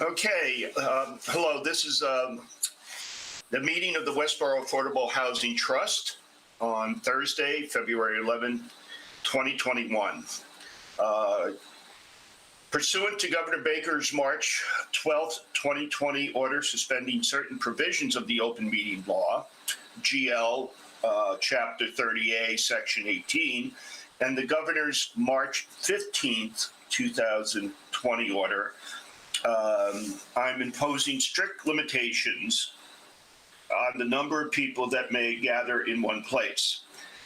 Okay, hello. This is the meeting of the Westborough Affordable Housing Trust on Thursday, February 11, 2021. Pursuant to Governor Baker's March 12, 2020 order suspending certain provisions of the open meeting law, GL Chapter 30A, Section 18, and the Governor's March 15th, 2020 order, I'm imposing strict limitations on the number of people that may gather in one place.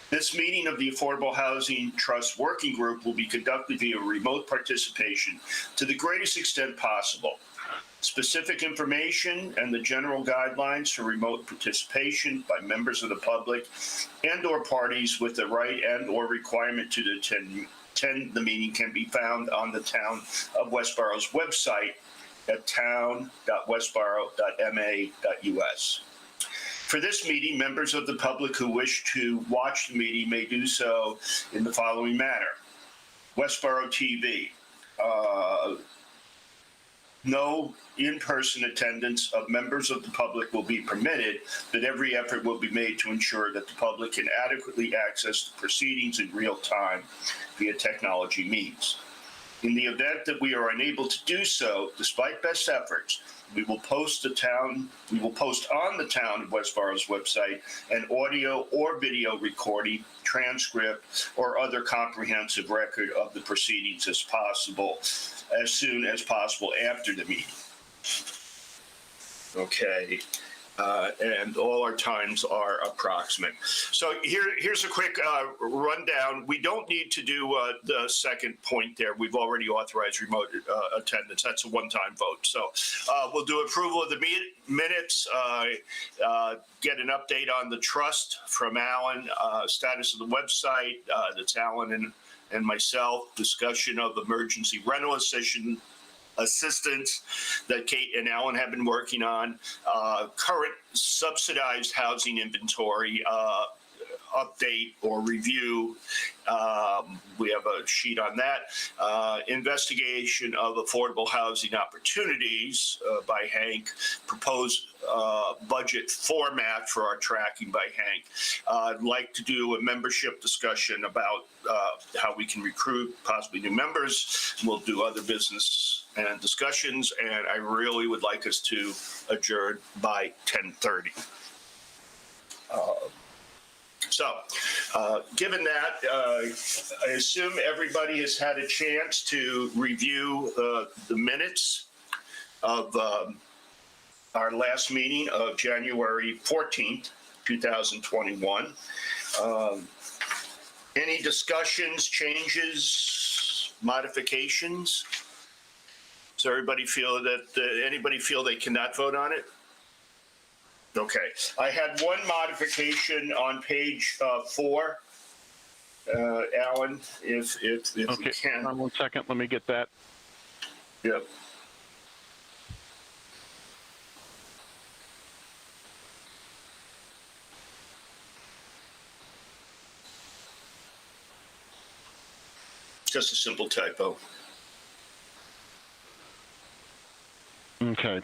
This meeting of the Affordable Housing Trust Working Group will be conducted via remote participation to the greatest extent possible. Specific information and the general guidelines for remote participation by members of the public and/or parties with the right and/or requirement to attend the meeting can be found on the Town of Westborough's website at town.westborough.ma.us. For this meeting, members of the public who wish to watch the meeting may do so in the following manner. Westborough TV. No in-person attendance of members of the public will be permitted, but every effort will be made to ensure that the public can adequately access the proceedings in real time via technology means. In the event that we are unable to do so, despite best efforts, we will post on the Town of Westborough's website an audio or video recording, transcript, or other comprehensive record of the proceedings as soon as possible after the meeting. Okay. And all our times are approximate. So here's a quick rundown. We don't need to do the second point there. We've already authorized remote attendance. That's a one-time vote. So we'll do approval of the minutes, get an update on the trust from Alan, status of the website. That's Alan and myself, discussion of emergency rental assistance that Kate and Alan have been working on, current subsidized housing inventory update or review. We have a sheet on that. Investigation of affordable housing opportunities by Hank. Proposed budget format for our tracking by Hank. I'd like to do a membership discussion about how we can recruit possibly new members. We'll do other business and discussions, and I really would like us to adjourn by 10:30. Given that, I assume everybody has had a chance to review the minutes of our last meeting of January 14th, 2021. Any discussions, changes, modifications? Does everybody feel that, anybody feel they cannot vote on it? Okay, I had one modification on page 4. Alan, if okay. We can. 1 second, let me get that. Yep. Just a simple typo. Okay,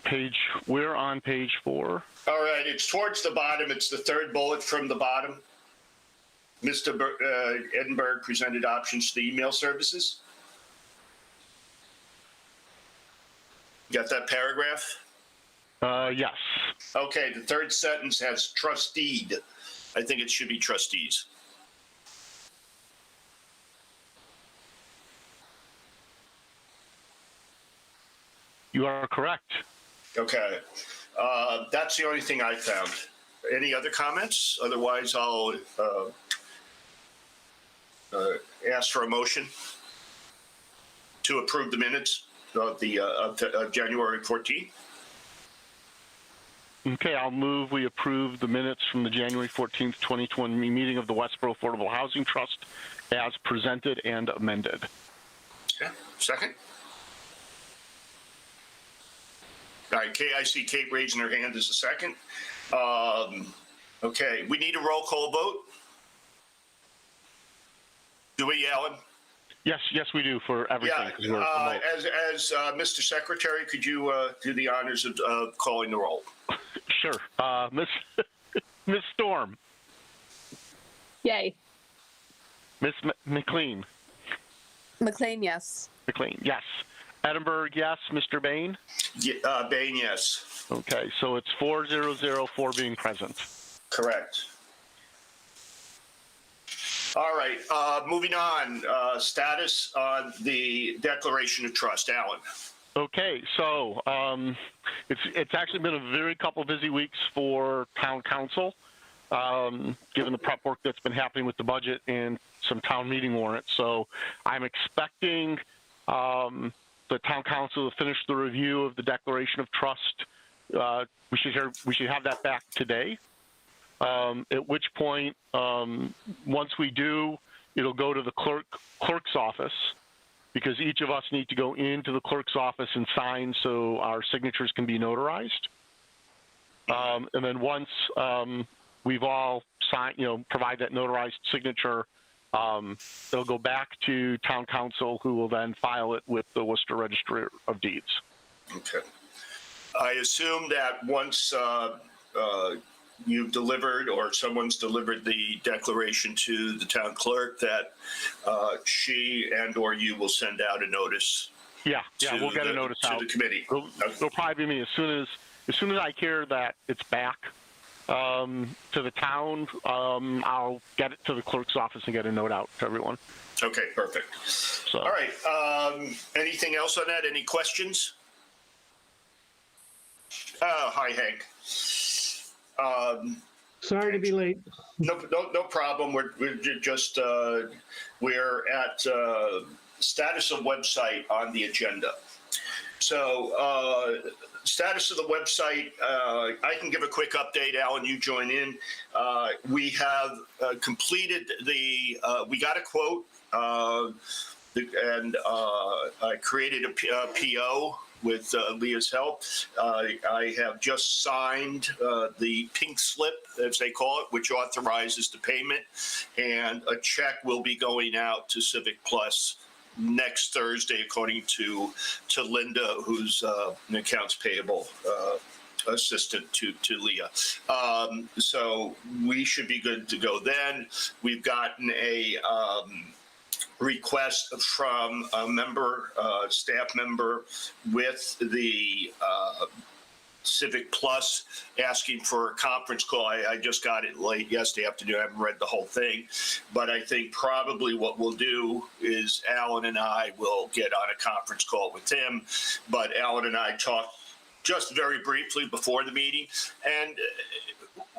we're on page 4. All right, it's towards the bottom. It's the third bullet from the bottom. Mr. Edinburgh presented options to the email services. Got that paragraph? Yes. Okay, the third sentence has trusteed. I think it should be trustees. You are correct. Okay. That's the only thing I found. Any other comments? Otherwise, I'll ask for a motion to approve the minutes of the of January 14th. Okay, I'll move we approve the minutes from the January 14th, 2020 meeting of the Westborough Affordable Housing Trust as presented and amended. Okay, second. All right, Kate, I see Kate raising her hand as a second. Okay, we need a roll call vote. Do we, Alan? Yes, we do for everything. Yeah, 'Cause we're remote. as Mr. Secretary, could you do the honors of calling the roll? Sure. Miss Storm, Yay. Miss McLean, McLean, yes. McLean, yes. Edinburgh, yes. Mr. Bain? Bain, yes. Okay, so it's 4 being present. Correct. All right, moving on. Status on the Declaration of Trust. Alan. Okay, so it's actually been a very couple busy weeks for town council, given the prep work that's been happening with the budget and some town meeting warrants. So I'm expecting the town council to finish the review of the Declaration of Trust. We should have that back today. At which point, once we do, it'll go to the clerk's office, because each of us need to go into the clerk's office and sign so our signatures can be notarized. And then once we've all signed, provide that notarized signature, it'll go back to town council, who will then file it with the Worcester Registry of Deeds. Okay. I assume that once you've delivered, or someone's delivered the declaration to the town clerk, that she and/or you will send out a notice. Yeah, we'll get a notice out to the committee. It'll probably be me as soon as I hear that it's back to the town. I'll get it to the clerk's office and get a note out to everyone. Okay, perfect. So. All right. Anything else on that? Any questions? Hi, Hank. Sorry to be late. No problem. We're just we're at status of website on the agenda. So status of the website. I can give a quick update. Alan, you join in. We have completed the. We got a quote, and I created a PO. With Leah's help. I have just signed the pink slip, as they call it, which authorizes the payment, and a check will be going out to Civic Plus next Thursday, according to Linda, who's an accounts payable assistant to Leah. So we should be good to go then. We've gotten a request from a member, staff member with the Civic Plus asking for a conference call. I just got it late yesterday afternoon. I haven't read the whole thing, but I think probably what we'll do is Alan and I will get on a conference call with him. But Alan and I talked just very briefly before the meeting, and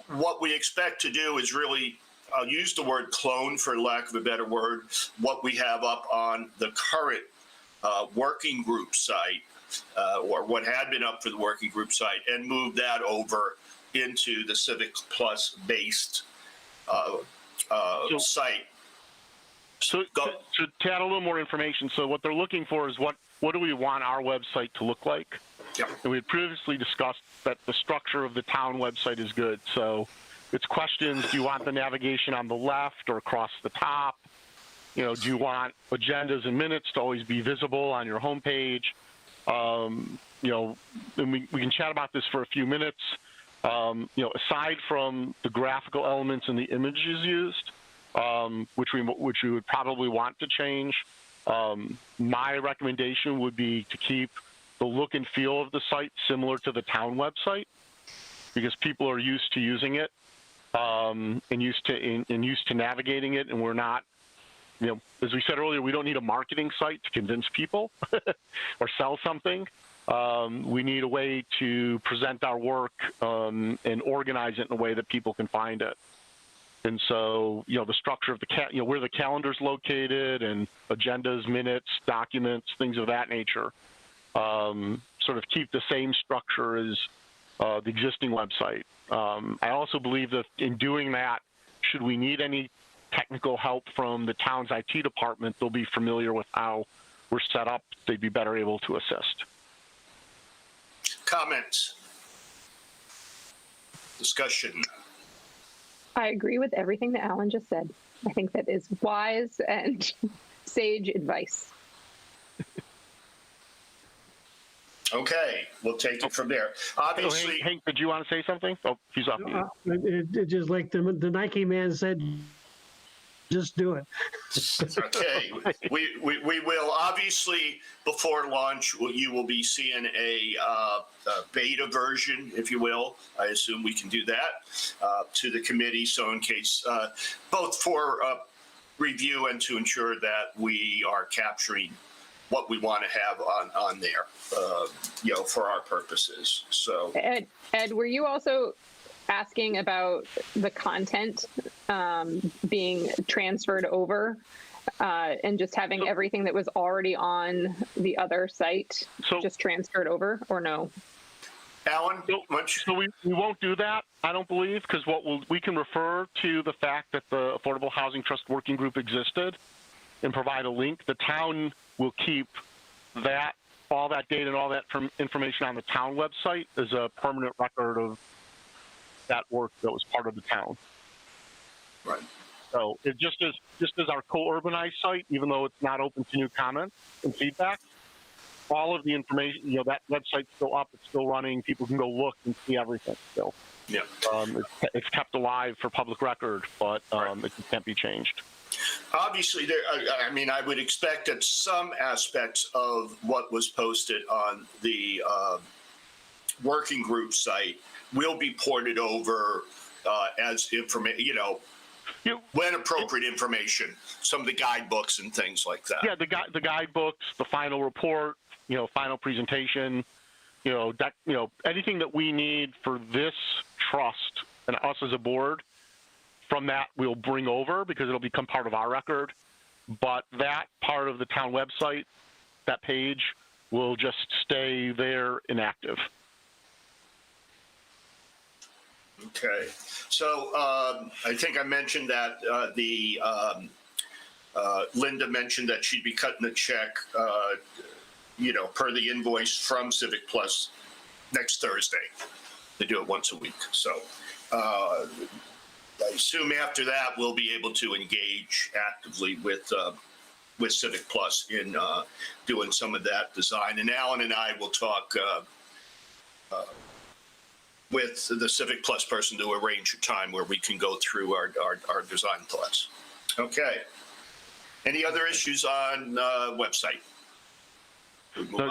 what we expect to do is really, I'll use the word clone for lack of a better word, what we have up on the current working group site, or what had been up for the working group site, and move that over into the Civic Plus based site. So to add a little more information, so what they're looking for is what do we want our website to look like? Yeah. And we had previously discussed that the structure of the town website is good. So it's questions: do you want the navigation on the left or across the top? Do you want agendas and minutes to always be visible on your homepage? And we can chat about this for a few minutes. Aside from the graphical elements and the images used, which we would probably want to change, my recommendation would be to keep the look and feel of the site similar to the town website, because people are used to using it. And used to navigating it, and we're not, as we said earlier, we don't need a marketing site to convince people or sell something. We need a way to present our work and organize it in a way that people can find it. And so, the structure of the where the calendar's located, and agendas, minutes, documents, things of that nature, sort of keep the same structure as the existing website. I also believe that in doing that, should we need any technical help from the town's IT department, they'll be familiar with how we're set up. They'd be better able to assist. Comments? Discussion? I agree with everything that Alan just said. I think that is wise and sage advice. Okay, we'll take it from there. Obviously, Hank, did you want to say something? Oh, he's off mute. It just like the Nike man said, just do it. okay, we will obviously before launch. You will be seeing a beta version, if you will. I assume we can do that to the committee. So in case, both for review and to ensure that we are capturing what we want to have on there, for our purposes. So Ed, were you also asking about the content being transferred over and just having everything that was already on the other site just transferred over, or no? Alan, so we won't do that, I don't believe, because we can refer to the fact that the Affordable Housing Trust Working Group existed and provide a link. The town will keep all that data and all that information on the town website as a permanent record of that work that was part of the town. Right. So it just as our co-urbanized site, even though it's not open to new comments and feedback, all of the information, that website's still up, it's still running. People can go look and see everything still. Yeah. It's kept alive for public record, but it can't be changed. Obviously, I would expect that some aspects of what was posted on the working group site will be ported over as information, when appropriate information, some of the guidebooks and things like that. Yeah, the guidebooks, the final report, final presentation, anything that we need for this trust and us as a board. From that, we'll bring over because it'll become part of our record. But that part of the town website, that page, will just stay there inactive. Okay. So I think I mentioned that Linda mentioned that she'd be cutting a check, per the invoice from Civic Plus next Thursday. They do it once a week. So I assume after that we'll be able to engage actively with Civic Plus in doing some of that design. And Alan and I will talk with the Civic Plus person to arrange a time where we can go through our design thoughts. Okay. Any other issues on website? So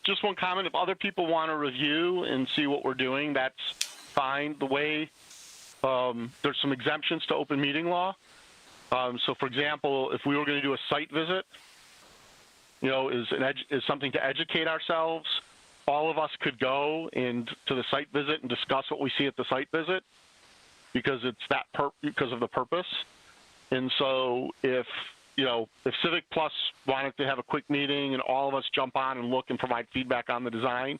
just one comment. If other people want to review and see what we're doing, that's fine. The way there's some exemptions to open meeting law. So, for example, if we were going to do a site visit, is something to educate ourselves. All of us could go to the site visit and discuss what we see at the site visit, because because of the purpose. And so, if Civic Plus wanted to have a quick meeting and all of us jump on and look and provide feedback on the design,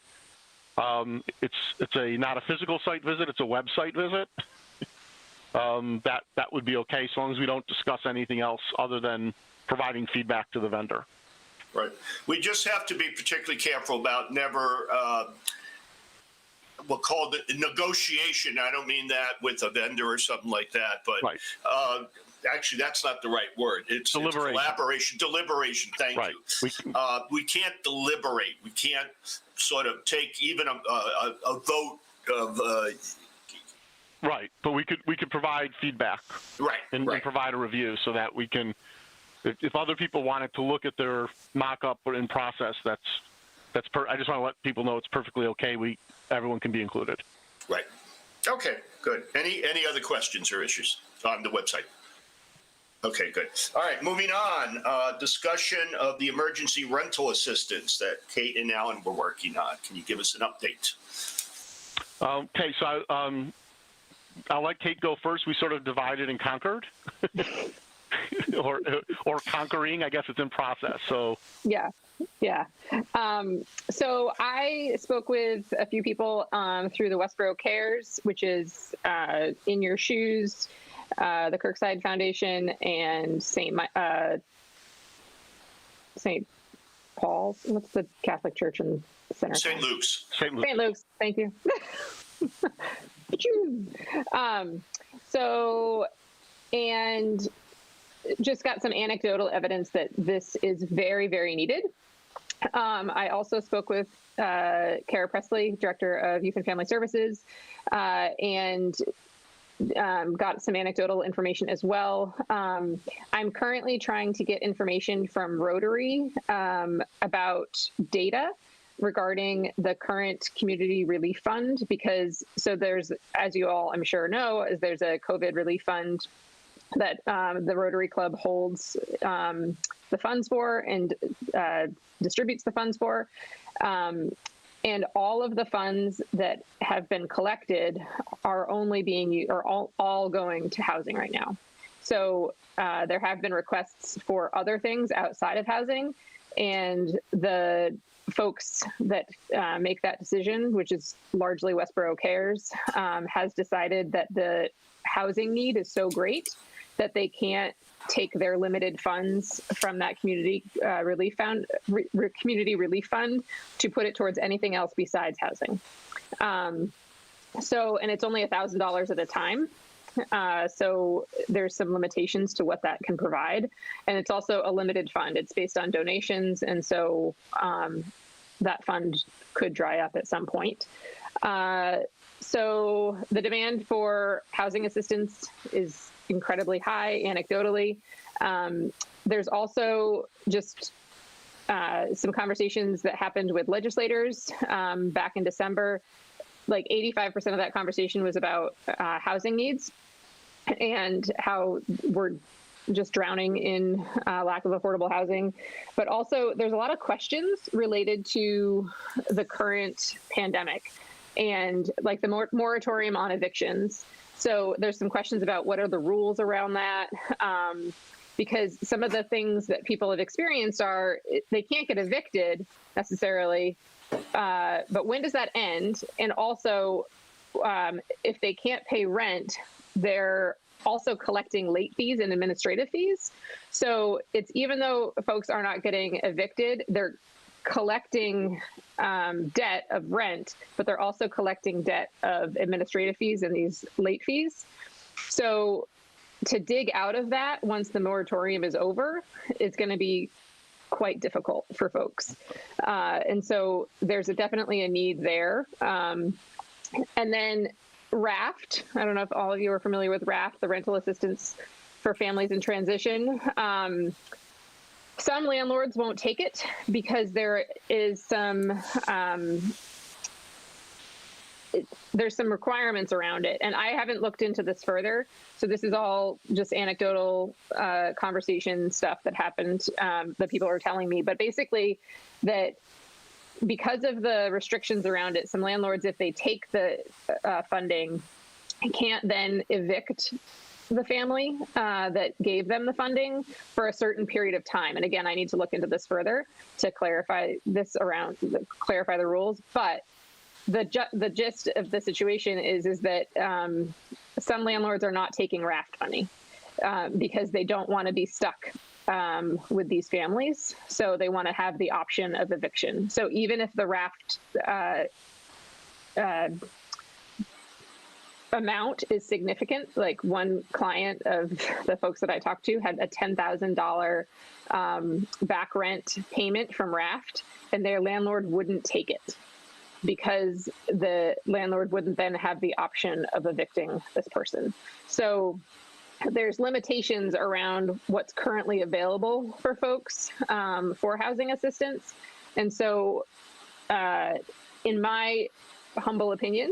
it's not a physical site visit; it's a website visit. That would be okay, so long as we don't discuss anything else other than providing feedback to the vendor. Right. We just have to be particularly careful about never, we'll call it negotiation. I don't mean that with a vendor or something like that, but right. Actually, that's not the right word. It's collaboration, deliberation. Thank you. We can't deliberate. We can't sort of take even a vote of. Right, but we could provide feedback. Right. And provide a review so that we can. If other people wanted to look at their mock-up or in process, I just want to let people know it's perfectly okay. Everyone can be included. Right. Okay. Good. Any other questions or issues on the website? Okay. Good. All right. Moving on. Discussion of the emergency rental assistance that Kate and Alan were working on. Can you give us an update? Okay. So I'll let Kate go first. We sort of divided and conquered. or conquering, I guess it's in process. So yeah. So I spoke with a few people through the Westborough Cares, which is In Your Shoes, the Kirkside Foundation, and St. Paul's. What's the Catholic church in the center? St. Luke's. St. Luke's. Thank you. just got some anecdotal evidence that this is very, very needed. I also spoke with Kara Presley, Director of Youth and Family Services, and got some anecdotal information as well. I'm currently trying to get information from Rotary about data regarding the current community relief fund, because there's, as you all I'm sure know, there's a COVID relief fund that the Rotary Club holds the funds for and distributes the funds for. And all of the funds that have been collected are only being used, are all going to housing right now. So there have been requests for other things outside of housing, and the folks that make that decision, which is largely Westborough Cares, has decided that the housing need is so great that they can't take their limited funds from that community relief fund, community relief fund, to put it towards anything else besides housing. And it's only $1,000 at a time. So there's some limitations to what that can provide. And it's also a limited fund. It's based on donations. And so that fund could dry up at some point. So the demand for housing assistance is incredibly high, anecdotally. There's also just some conversations that happened with legislators back in December. Like 85% of that conversation was about housing needs and how we're just drowning in lack of affordable housing. But also there's a lot of questions related to the current pandemic and like the moratorium on evictions. So there's some questions about what are the rules around that, because some of the things that people have experienced are they can't get evicted necessarily, but when does that end? And also, if they can't pay rent, they're also collecting late fees and administrative fees. So it's, even though folks are not getting evicted, they're collecting debt of rent, but they're also collecting debt of administrative fees and these late fees. So to dig out of that once the moratorium is over, it's going to be quite difficult for folks. And so there's definitely a need there. And then RAFT, I don't know if all of you are familiar with RAFT, the Rental Assistance for Families in Transition. Some landlords won't take it because there is there's some requirements around it. And I haven't looked into this further. So this is all just anecdotal conversation stuff that happened that people are telling me. But basically that because of the restrictions around it, some landlords, if they take the funding, can't then evict the family that gave them the funding for a certain period of time. And again, I need to look into this further to clarify clarify the rules. But the gist of the situation is that some landlords are not taking RAFT money because they don't want to be stuck with these families. So they want to have the option of eviction. So even if the RAFT amount is significant, like one client of the folks that I talked to had a $10,000 back rent payment from RAFT, and their landlord wouldn't take it because the landlord wouldn't then have the option of evicting this person. So there's limitations around what's currently available for folks for housing assistance. And so in my humble opinion,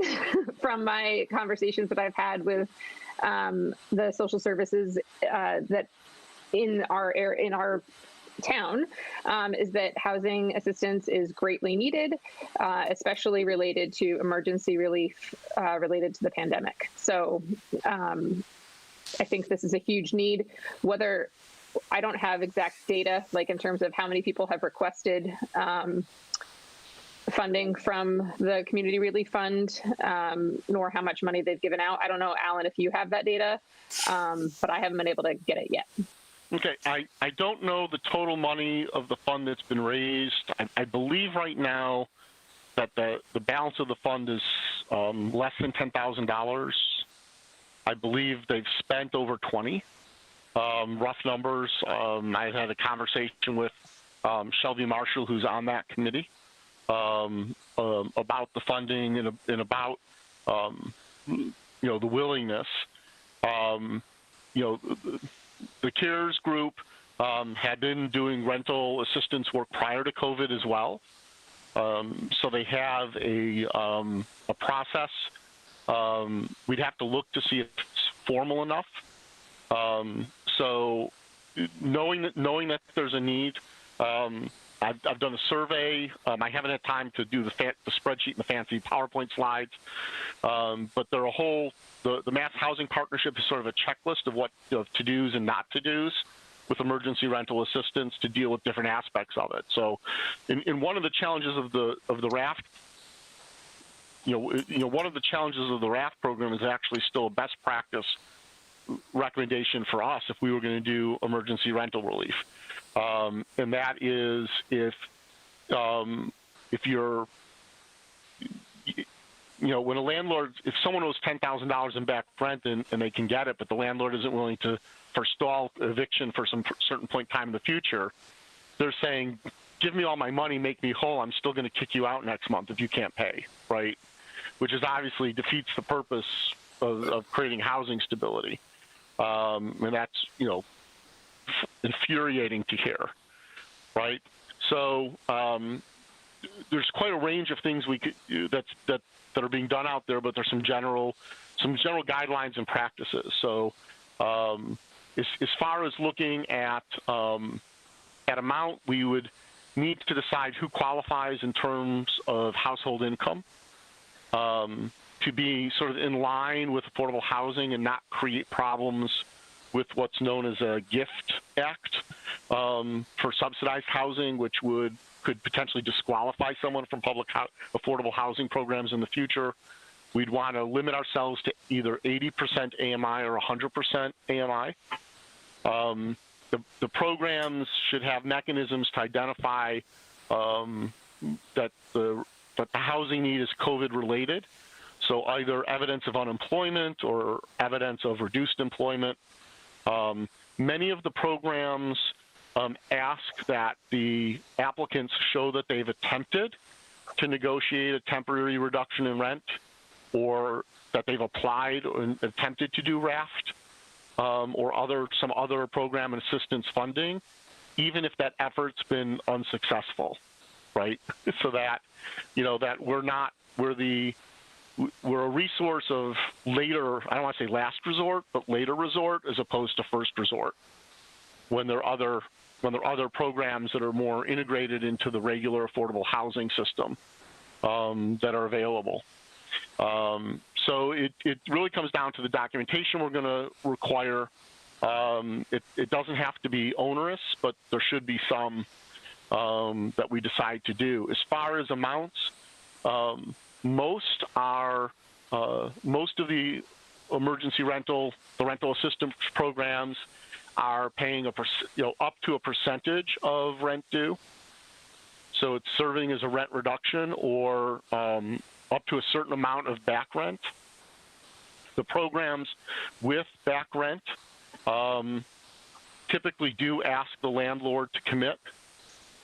from my conversations that I've had with the social services that in our town, is that housing assistance is greatly needed, especially related to emergency relief related to the pandemic. So I think this is a huge need. Whether I don't have exact data, like in terms of how many people have requested funding from the Community Relief Fund, nor how much money they've given out. I don't know, Alan, if you have that data, but I haven't been able to get it yet. Okay, I don't know the total money of the fund that's been raised. I believe right now that the balance of the fund is less than $10,000. I believe they've spent over 20. rough numbers. I had a conversation with Shelby Marshall, who's on that committee, about the funding and about the willingness. The CARES group had been doing rental assistance work prior to COVID as well, so they have a process. We'd have to look to see if it's formal enough. So knowing that there's a need, I've done a survey. I haven't had time to do the spreadsheet and the fancy PowerPoint slides, but there are the Mass Housing Partnership is sort of a checklist of what to-dos and not to-dos with emergency rental assistance to deal with different aspects of it. So, in one of the challenges of the RAFT, one of the challenges of the RAFT program is actually still a best practice recommendation for us if we were going to do emergency rental relief, and that is if you're when a landlord, if someone owes $10,000 in back rent and they can get it, but the landlord isn't willing to forestall eviction for some certain point in time in the future, they're saying, give me all my money, make me whole, I'm still going to kick you out next month if you can't pay, right? Which is obviously defeats the purpose of creating housing stability. And that's, infuriating to hear, right? So there's quite a range of things we could do that are being done out there, but there's some general guidelines and practices. So as far as looking at amount, we would need to decide who qualifies in terms of household income to be sort of in line with affordable housing and not create problems with what's known as a GIFT Act for subsidized housing, which could potentially disqualify someone from public affordable housing programs in the future. We'd want to limit ourselves to either 80% AMI or 100% AMI. The programs should have mechanisms to identify that the housing need is COVID related. So either evidence of unemployment or evidence of reduced employment. Many of the programs ask that the applicants show that they've attempted to negotiate a temporary reduction in rent, or that they've applied and attempted to do RAFT or some other program and assistance funding, even if that effort's been unsuccessful, right? So that that we're a resource of later, I don't want to say last resort, but later resort as opposed to first resort when there are other programs that are more integrated into the regular affordable housing system that are available. So it really comes down to the documentation we're going to require. It doesn't have to be onerous, but there should be some that we decide to do. As far as amounts, most of the emergency rental, the rental assistance programs are paying up to a percentage of rent due. So it's serving as a rent reduction or up to a certain amount of back rent. The programs with back rent typically do ask the landlord to commit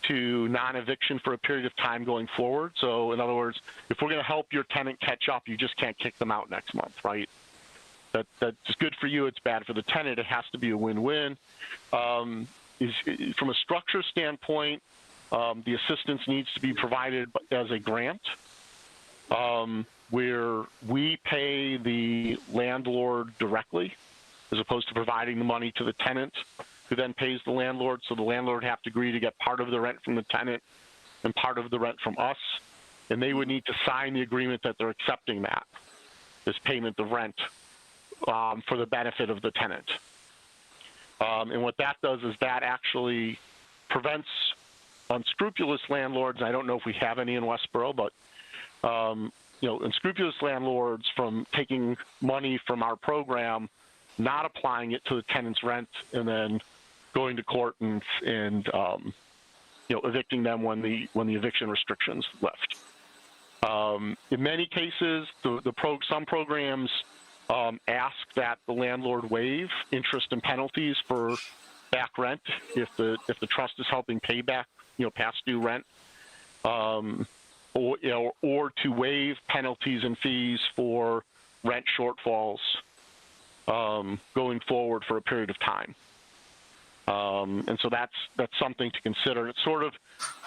to non-eviction for a period of time going forward. So in other words, if we're going to help your tenant catch up, you just can't kick them out next month, right? That's good for you, it's bad for the tenant. It has to be a win-win. From a structure standpoint, the assistance needs to be provided as a grant, where we pay the landlord directly as opposed to providing the money to the tenant, who then pays the landlord. So the landlord would have to agree to get part of the rent from the tenant and part of the rent from us. And they would need to sign the agreement that they're accepting that, this payment of rent for the benefit of the tenant. And what that does is that actually prevents unscrupulous landlords, and I don't know if we have any in Westborough, but unscrupulous landlords from taking money from our program, not applying it to the tenant's rent, and then going to court and evicting them when the eviction restrictions lift. In many cases, some programs ask that the landlord waive interest and penalties for back rent if the trust is helping pay back, past due rent, or to waive penalties and fees for rent shortfalls going forward for a period of time. And so that's something to consider. It's sort of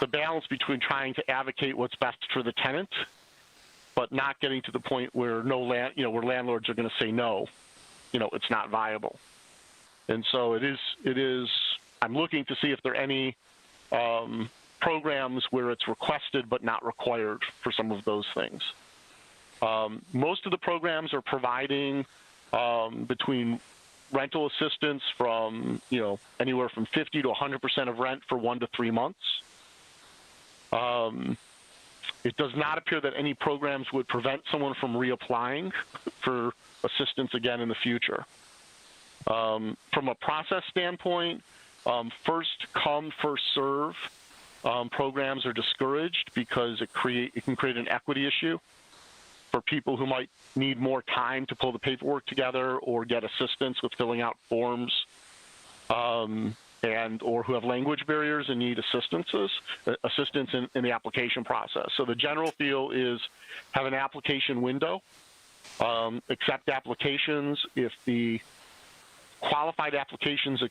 the balance between trying to advocate what's best for the tenant, but not getting to the point where where landlords are going to say no, it's not viable. And so it is. I'm looking to see if there are any programs where it's requested but not required for some of those things. Most of the programs are providing between rental assistance from anywhere from 50 to 100% of rent for 1 to 3 months. It does not appear that any programs would prevent someone from reapplying for assistance again in the future. From a process standpoint, first come, first serve programs are discouraged because it can create an equity issue for people who might need more time to pull the paperwork together or get assistance with filling out forms, or who have language barriers and need assistance in the application process. So the general feel is have an application window, accept applications. If the qualified applications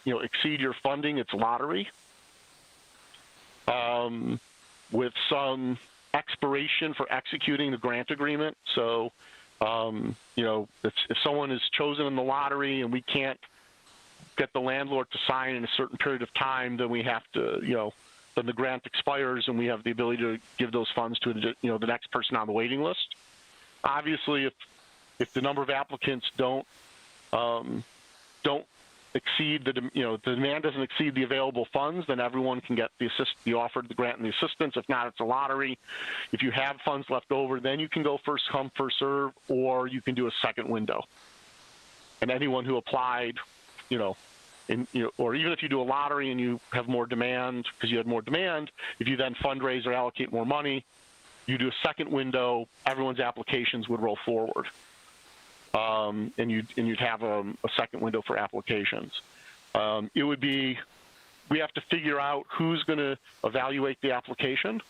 exceed your funding, it's lottery, with some expiration for executing the grant agreement. So, if someone is chosen in the lottery and we can't get the landlord to sign in a certain period of time, then we have to, then the grant expires and we have the ability to give those funds to, the next person on the waiting list. Obviously, if the number of applicants don't exceed the demand doesn't exceed the available funds, then everyone can get the offered the grant and the assistance. If not, it's a lottery. If you have funds left over, then you can go first come, first serve, or you can do a second window. And anyone who applied, or even if you do a lottery and you have more demand because you had more demand, if you then fundraise or allocate more money, you do a second window, everyone's applications would roll forward. And you'd have a second window for applications. We have to figure out who's going to evaluate the application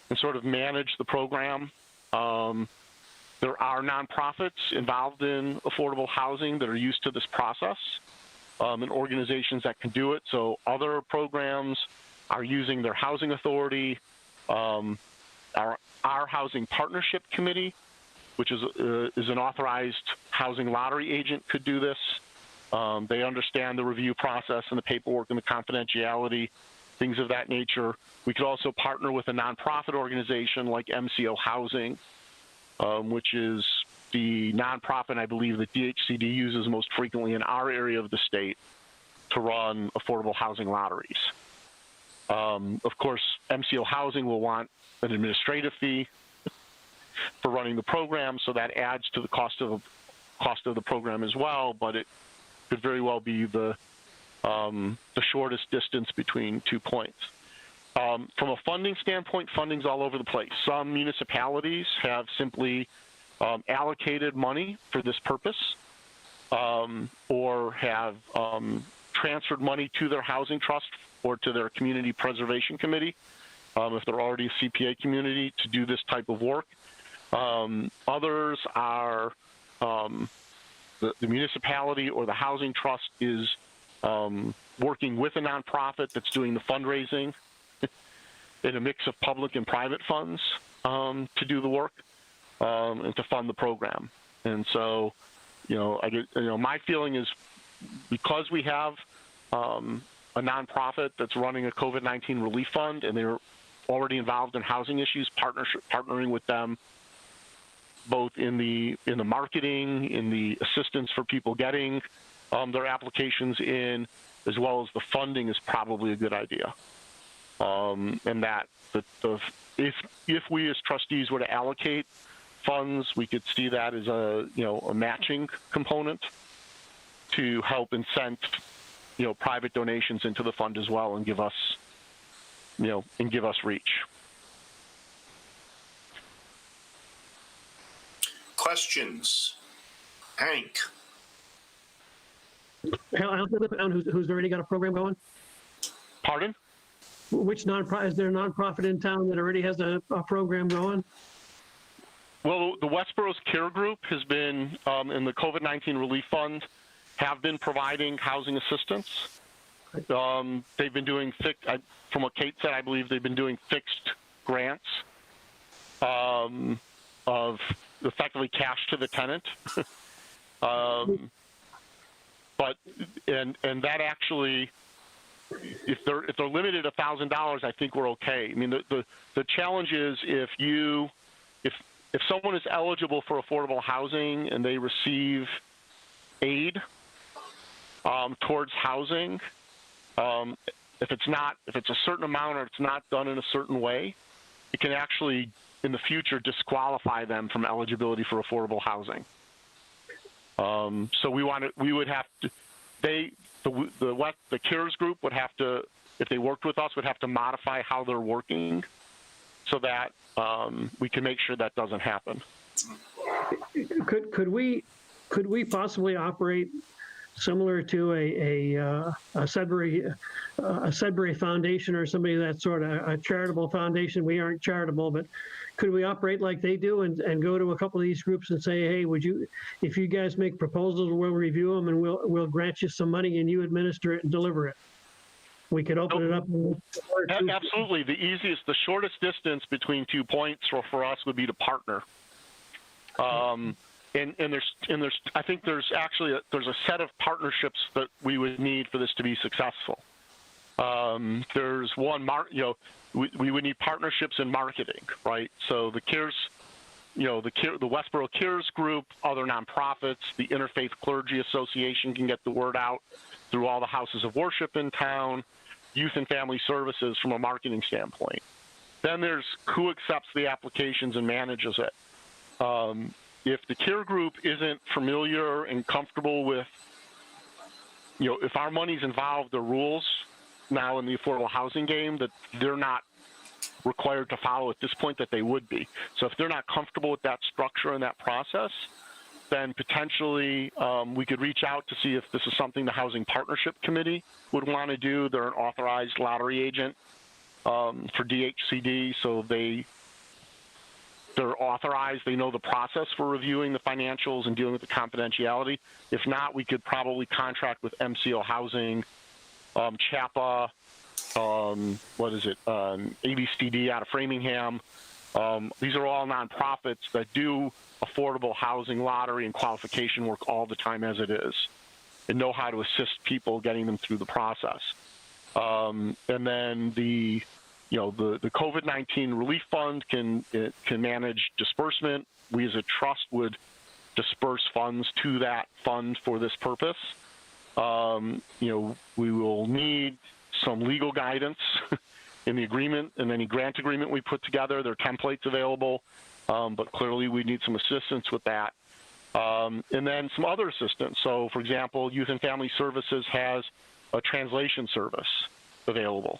and sort of manage the program. There are nonprofits involved in affordable housing that are used to this process, and organizations that can do it. So other programs are using their housing authority. Our housing partnership committee, which is an authorized housing lottery agent, could do this. They understand the review process and the paperwork and the confidentiality, things of that nature. We could also partner with a nonprofit organization like MCO Housing, which is the nonprofit I believe that DHCD uses most frequently in our area of the state to run affordable housing lotteries. Of course, MCO Housing will want an administrative fee for running the program, so that adds to the cost of the program as well. But it could very well be the shortest distance between 2 points. From a funding standpoint, funding's all over the place. Some municipalities have simply allocated money for this purpose, or have transferred money to their housing trust or to their community preservation committee, if they're already a CPA community, to do this type of work. Others are the municipality or the housing trust is working with a nonprofit that's doing the fundraising in a mix of public and private funds to do the work and to fund the program. And so, my feeling is because we have a nonprofit that's running a COVID-19 relief fund and they're already involved in housing issues, partnering with them both in the marketing, in the assistance for people getting their applications in, as well as the funding is probably a good idea. And that if we as trustees were to allocate funds, we could see that as a matching component to help incent private donations into the fund as well and give us reach. Questions? Hank. Who's already got a program going? Pardon? Which nonprofit, is there a nonprofit in town that already has a program going? Well, the Westborough's Care Group has been, in the COVID-19 Relief Fund, have been providing housing assistance. They've been doing from what Kate said, I believe they've been doing fixed grants of effectively cash to the tenant. But that actually, if they're limited $1,000, I think we're okay. I mean, the challenge is if someone is eligible for affordable housing and they receive aid towards housing, if it's a certain amount or it's not done in a certain way, it can actually in the future disqualify them from eligibility for affordable housing. So we would have to, the CARES group would have to, if they worked with us, would have to modify how they're working so that we can make sure that doesn't happen. Could we possibly operate similar to a Sudbury Foundation or somebody that's sort of a charitable foundation? We aren't charitable, but could we operate like they do and go to a couple of these groups and say, hey, if you guys make proposals, we'll review them and we'll grant you some money and you administer it and deliver it? We could open it up. Absolutely. The shortest distance between 2 points for us would be to partner. And I think there's actually there's a set of partnerships that we would need for this to be successful. There's one, we would need partnerships in marketing, right? So the CARES, the Westborough CARES group, other nonprofits, the Interfaith Clergy Association can get the word out through all the houses of worship in town, Youth and Family Services from a marketing standpoint. Then there's who accepts the applications and manages it. If the CARE group isn't familiar and comfortable with, if our money's involved, the rules now in the affordable housing game that they're not required to follow at this point that they would be. So if they're not comfortable with that structure and that process, then potentially we could reach out to see if this is something the Housing Partnership Committee would want to do. They're an authorized lottery agent for DHCD, so they're authorized. They know the process for reviewing the financials and dealing with the confidentiality. If not, we could probably contract with MCO Housing, CHAPA, ABCD out of Framingham. These are all nonprofits that do affordable housing lottery and qualification work all the time as it is and know how to assist people getting them through the process. And then the COVID-19 Relief Fund can manage disbursement. We as a trust would disperse funds to that fund for this purpose. We will need some legal guidance in the agreement and any grant agreement we put together. There are templates available, but clearly we need some assistance with that. And then some other assistance. So, for example, Youth and Family Services has a translation service available.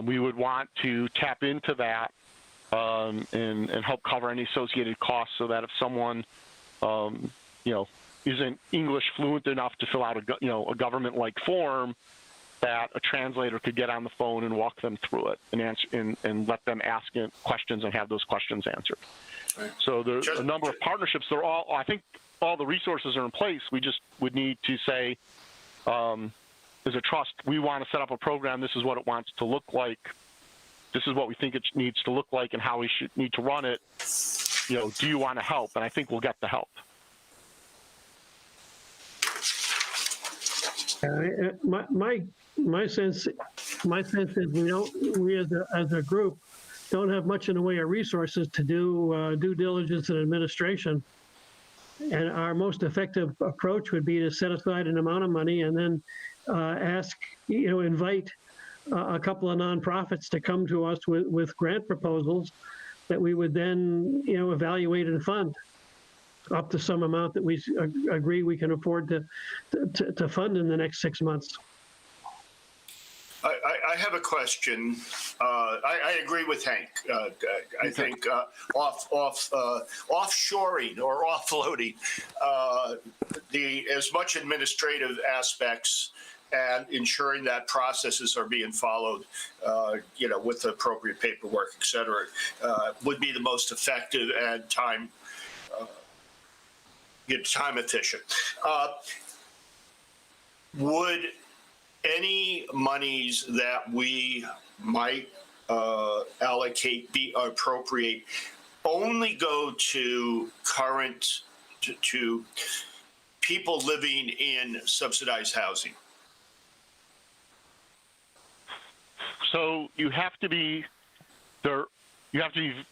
We would want to tap into that and help cover any associated costs so that if someone, isn't English fluent enough to fill out a government-like form, that a translator could get on the phone and walk them through it and answer and let them ask questions and have those questions answered. Right. So there's a number of partnerships. I think all the resources are in place. We just would need to say, as a trust, we want to set up a program. This is what it wants to look like. This is what we think it needs to look like and how we should need to run it. Do you want to help? And I think we'll get the help. My sense is we as a group don't have much in the way of resources to do due diligence and administration. And our most effective approach would be to set aside an amount of money and then invite a couple of nonprofits to come to us with grant proposals that we would then, evaluate and fund up to some amount that we agree we can afford to fund in the next 6 months. I have a question. I agree with Hank. I think offshoring or offloading as much administrative aspects and ensuring that processes are being followed, with the appropriate paperwork, et cetera, would be the most effective and time efficient. Would any monies that we might allocate, be appropriate, only go to to people living in subsidized housing? So you have to be there. You have to be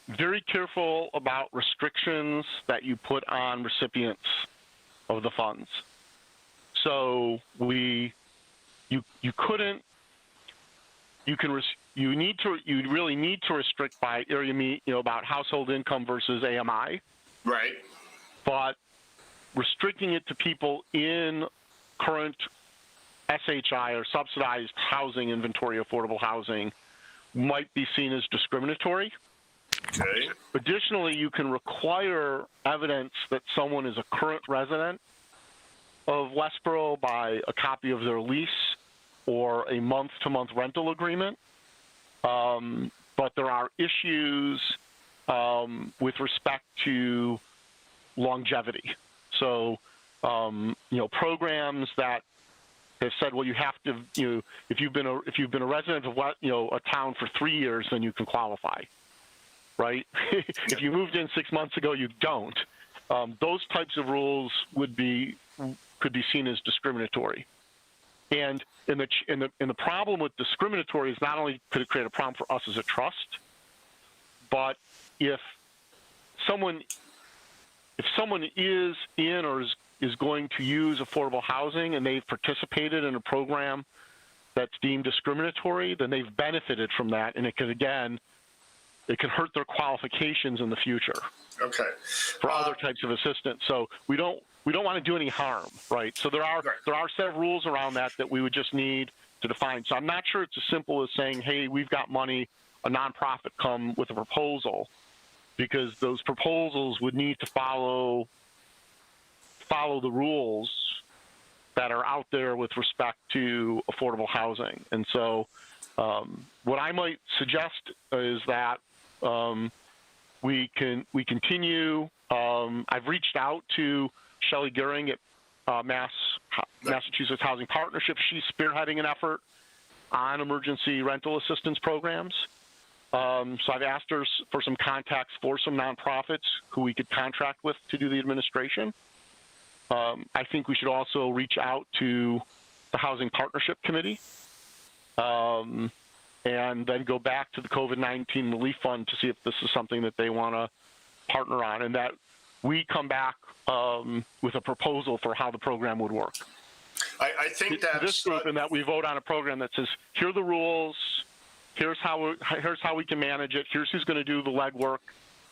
very careful about restrictions that you put on recipients of the funds. So you really need to restrict by area, about household income versus AMI. Right. But restricting it to people in current SHI or subsidized housing inventory, affordable housing, might be seen as discriminatory. Okay. Additionally, you can require evidence that someone is a current resident of Westborough by a copy of their lease or a month-to-month rental agreement. But there are issues with respect to longevity. So, programs that have said, well, you have to, if you've been a resident of a town for 3 years, then you can qualify, right? If you moved in 6 months ago, you don't. Those types of rules could be seen as discriminatory. And the problem with discriminatory is not only could it create a problem for us as a trust, but if someone is in or is going to use affordable housing and they've participated in a program that's deemed discriminatory, then they've benefited from that, and it can hurt their qualifications in the future. Okay. For other types of assistance. So we don't want to do any harm, right? So there are set of rules around that we would just need to define. So I'm not sure it's as simple as saying, hey, we've got money, a nonprofit come with a proposal, because those proposals would need to follow the rules that are out there with respect to affordable housing. And so what I might suggest is that we continue. I've reached out to Shelley Goering at Massachusetts Housing Partnership. She's spearheading an effort on emergency rental assistance programs. So I've asked her for some contacts for some nonprofits who we could contract with to do the administration. I think we should also reach out to the Housing Partnership Committee and then go back to the COVID-19 Relief Fund to see if this is something that they want to partner on, and that we come back with a proposal for how the program would work. I think that's this group, and that we vote on a program that says, here are the rules, here's how we can manage it, here's who's going to do the legwork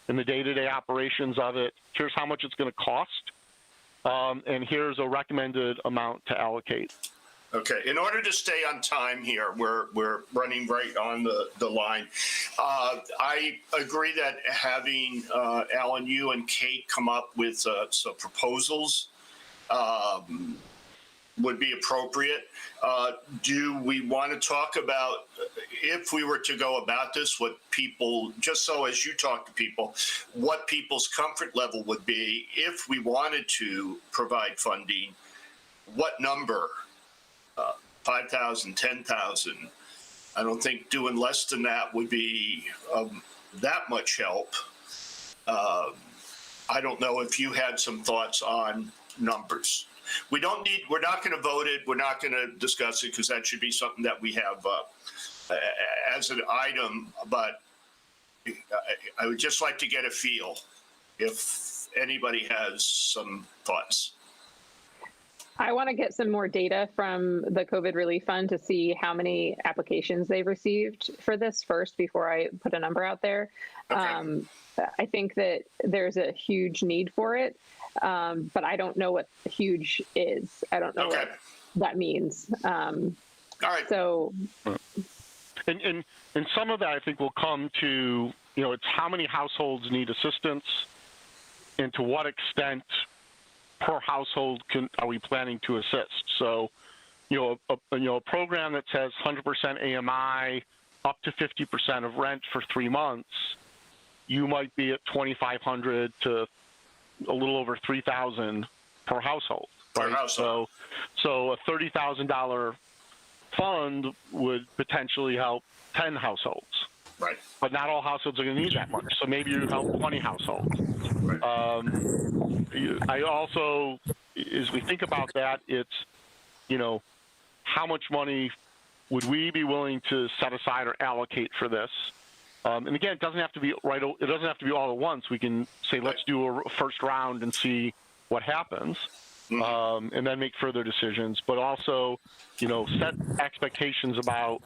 and the day-to-day operations of it, here's how much it's going to cost, and here's a recommended amount to allocate. Okay. In order to stay on time here, we're running right on the line. I agree that having Alan, you and Kate come up with some proposals would be appropriate. Do we want to talk about, if we were to go about this, what people, just so as you talk to people, what people's comfort level would be if we wanted to provide funding? What number? 5,000, 10,000. I don't think doing less than that would be that much help. I don't know if you had some thoughts on numbers. We're not going to vote it. We're not going to discuss it because that should be something that we have as an item. But I would just like to get a feel if anybody has some thoughts. I want to get some more data from the COVID Relief Fund to see how many applications they've received for this first before I put a number out there. Okay. I think that there's a huge need for it, but I don't know what huge is. I don't know what that means. All right. So And some of that I think will come to, it's how many households need assistance and to what extent per household are we planning to assist. So, a program that says 100% AMI, up to 50% of rent for 3 months, you might be at $2,500 to a little over $3,000 per household. Per Right? household. So a $30,000 fund would potentially help 10 households. Right. But not all households are going to need that much. So maybe you help 20 households. Right. I also, as we think about that, it's, how much money would we be willing to set aside or allocate for this? And again, it doesn't have to be right. It doesn't have to be all at once. We can say, let's do a first round and see what happens, and then make further decisions. But also, set expectations about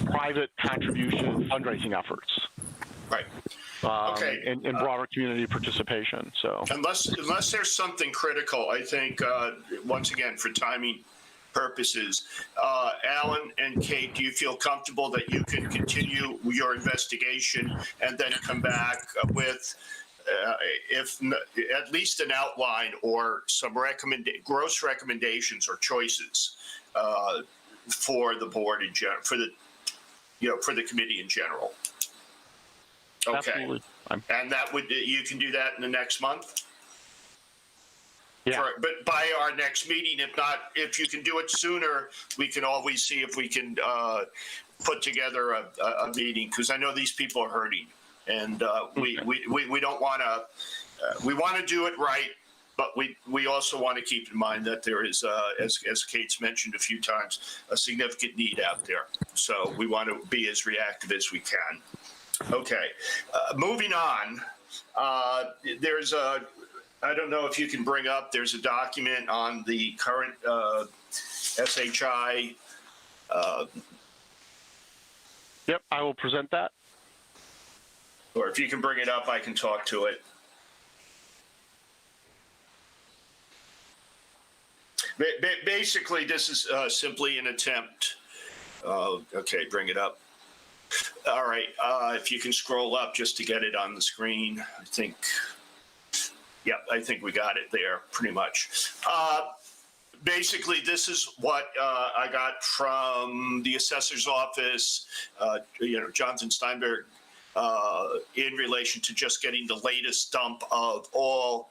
private contribution fundraising efforts. Right. Okay. And broader community participation. So Unless there's something critical, I think, once again, for timing purposes, Alan and Kate, do you feel comfortable that you can continue your investigation and then come back with, at least an outline or some gross recommendations or choices for the board in general, for the committee in general? Okay. absolutely. And you can do that in the next month? Yeah. But by our next meeting, if not, if you can do it sooner, we can always see if we can put together a meeting, because I know these people are hurting, and we don't want to. We want to do it right, but we also want to keep in mind that there is, as Kate's mentioned a few times, a significant need out there. So we want to be as reactive as we can. Okay, moving on. There's a. I don't know if you can bring up, there's a document on the current SHI. Yep, I will present that. Or if you can bring it up, I can talk to it. Basically, this is simply an attempt. Okay, bring it up. All right, if you can scroll up just to get it on the screen, I think. Yep, I think we got it there pretty much. Basically, this is what I got from the assessor's office, Jonathan Steinberg, in relation to just getting the latest dump of all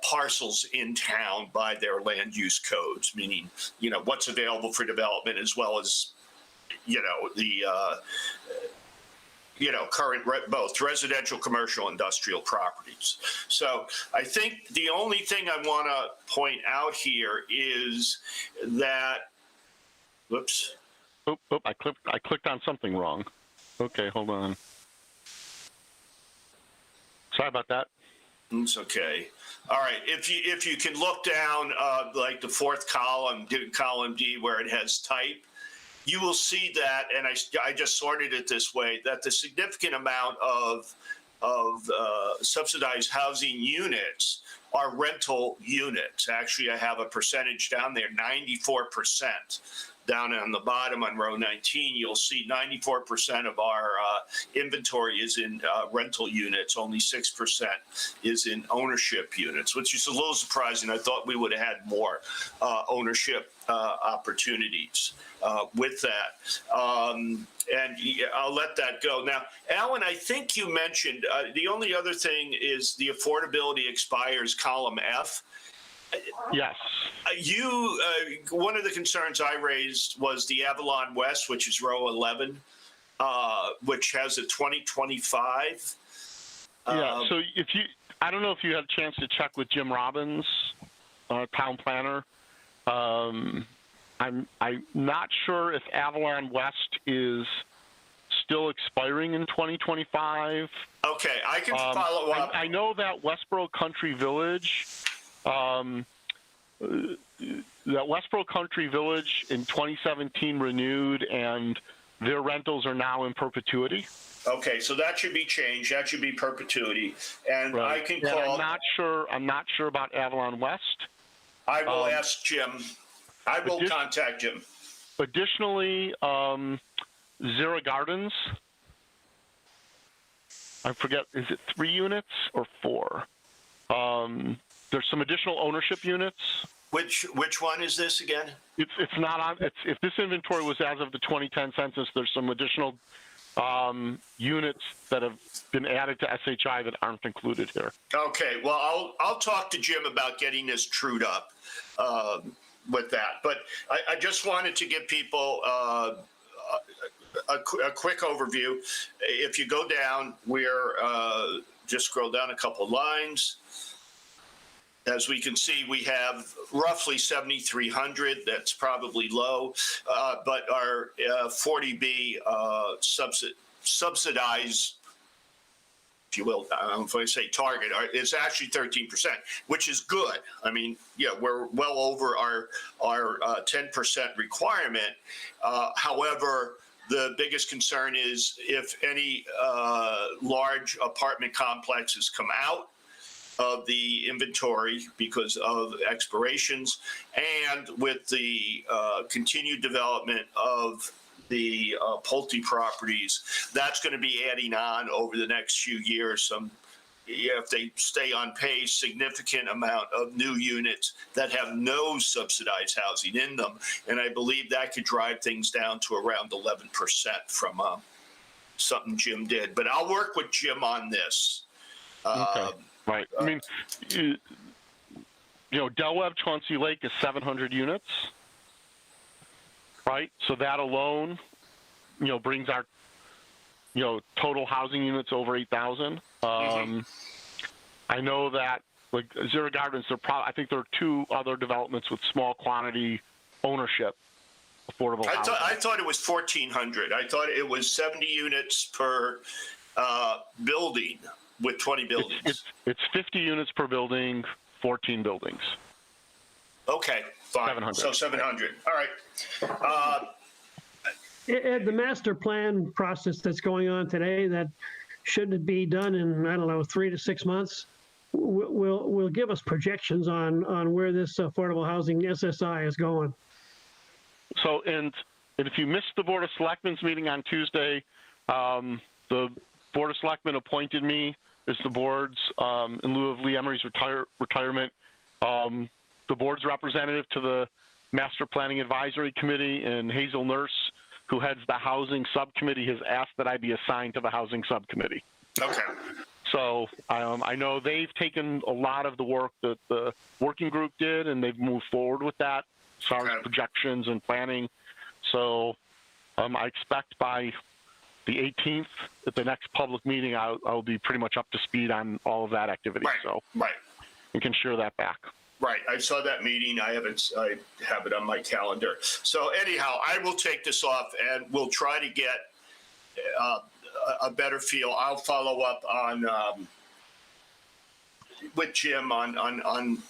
parcels in town by their land use codes, meaning, what's available for development as well as, the current both residential, commercial, industrial properties. So I think the only thing I want to point out here is that, whoops. Oh, I clicked on something wrong. Okay, hold on. Sorry about that. It's okay. All right. If you can look down, like the fourth column D, where it has type, you will see that, and I just sorted it this way, that the significant amount of subsidized housing units are rental units. Actually, I have a percentage down there, 94%. Down on the bottom on row 19, you'll see 94% of our inventory is in rental units. Only 6% is in ownership units, which is a little surprising. I thought we would have had more ownership opportunities with that. And I'll let that go. Now, Alan, I think you mentioned the only other thing is the affordability expires column F. Yes. One of the concerns I raised was the Avalon West, which is row 11, which has a 2025. Yeah. So I don't know if you had a chance to check with Jim Robbins, town planner. I'm not sure if Avalon West is still expiring in 2025. Okay, I can follow up. I know that Westborough Country Village. That Westborough Country Village in 2017 renewed, and their rentals are now in perpetuity. Okay, so that should be changed. That should be perpetuity, and Right. I can And call. I'm not sure about Avalon West. I will ask Jim. I will contact Jim. Additionally, Zara Gardens, I forget, is it 3 units or 4? There's some additional ownership units. Which one is this again? It's not on. If this inventory was as of the 2010 census, there's some additional units that have been added to SHI that aren't included here. Okay, well, I'll talk to Jim about getting this trued up with that. But I just wanted to give people a quick overview. If you go down, we're just scroll down a couple lines. As we can see, we have roughly 7,300. That's probably low, but our 40B subsidized, if you will, if I say target, it's actually 13%, which is good. I mean, yeah, we're well over our 10% requirement. However, the biggest concern is if any large apartment complexes come out of the inventory because of expirations, and with the continued development of the Pulte properties, that's going to be adding on over the next few years if they stay on pace, significant amount of new units that have no subsidized housing in them. And I believe that could drive things down to around 11% from something Jim did. But I'll work with Jim on this. Okay. Right. I mean, Del Webb Chauncey Lake is 700 units, right? So that alone, brings our, total housing units over 8,000. I know that, like Zara Gardens, I think there are 2 other developments with small quantity ownership, affordable housing. I thought it was 1,400. I thought it was 70 units per building. With 20 buildings. It's 50 units per building, 14 buildings. Okay, fine. 700. So 700. All right. Ed, the master plan process that's going on today, that should be done in, I don't know, 3 to 6 months, will give us projections on where this affordable housing SSI is going. So, and if you missed the Board of Selectmen's meeting on Tuesday, the Board of Selectmen appointed me as the board's, in lieu of Lee Emery's retirement, the board's representative to the Master Planning Advisory Committee, and Hazel Nurse, who heads the Housing Subcommittee, has asked that I be assigned to the Housing Subcommittee. Okay. So I know they've taken a lot of the work that the working group did, and they've moved forward with that as far as projections and planning. So I expect by the 18th, at the next public meeting, I'll be pretty much up to speed on all of that activity. Right. So you can share that back. Right. I saw that meeting. I have it on my calendar. So anyhow, I will take this off and we'll try to get a better feel. I'll follow up on with Jim on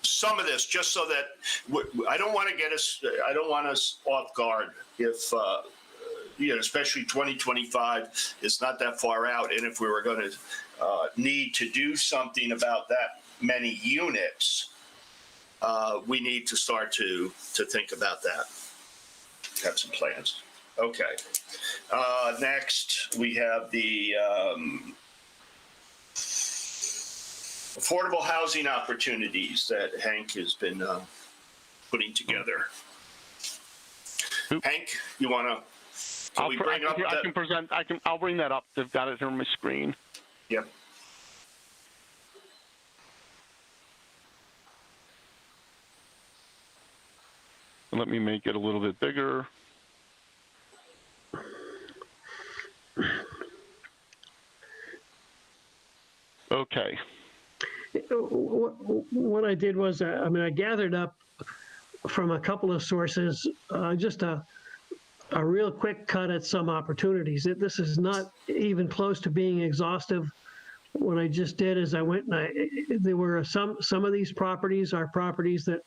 some of this, just so that I don't want us off guard if. Especially 2025 is not that far out. And if we were going to need to do something about that many units, we need to start to think about that. Have some plans. Okay. Next, we have the affordable housing opportunities that Hank has been putting together. Hank, you want to? I'll bring that up. They've got it here on my screen. Yep. Let me make it a little bit bigger. Okay. What I did was, I gathered up from a couple of sources, just a real quick cut at some opportunities. This is not even close to being exhaustive. What I just did is I went and there were some of these properties are properties that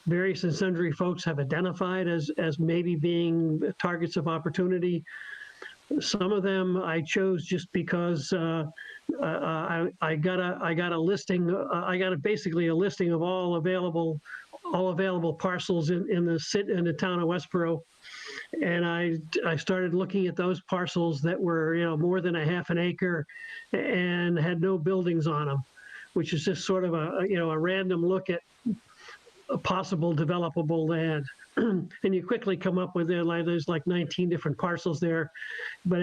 various and sundry folks have identified as maybe being targets of opportunity. Some of them I chose just because I got a listing. I got basically a listing of all available all available parcels in the town of Westborough. And I started looking at those parcels that were, more than a half an acre and had no buildings on them, which is just sort of a random look at a possible developable land. And you quickly come up with there's like 19 different parcels there, but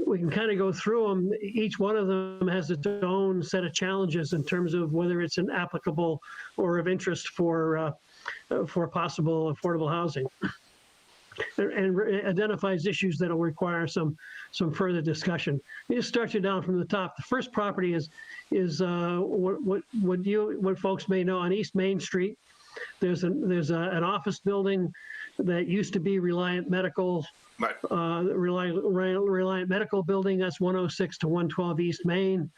we can kind of go through them. Each one of them has its own set of challenges in terms of whether it's an applicable or of interest for possible affordable housing, and identifies issues that will require some further discussion. You just start you down from the top. The first property is what folks may know on East Main Street. There's an office building that used to be Reliant Medical. Right. Reliant Medical Building. That's 106 to 112 East Main.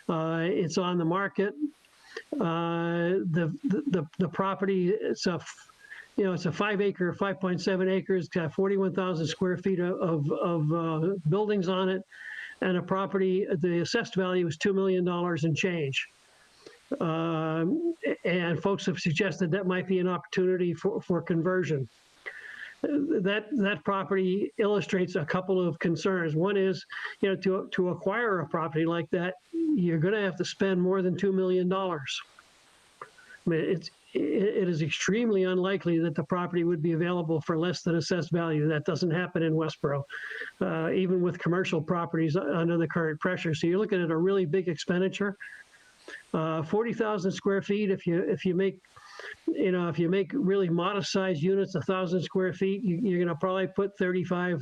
It's on the market. The property, it's a 5.7 acres, got 41,000 square feet of buildings on it, and a property. The assessed value is $2 million and change. And folks have suggested that might be an opportunity for conversion. That property illustrates a couple of concerns. One is, to acquire a property like that, you're going to have to spend more than $2 million. I mean, it is extremely unlikely that the property would be available for less than assessed value. That doesn't happen in Westborough, even with commercial properties under the current pressure. So you're looking at a really big expenditure. 40,000 square feet. If you make really modest sized units, 1,000 square feet, you're going to probably put 35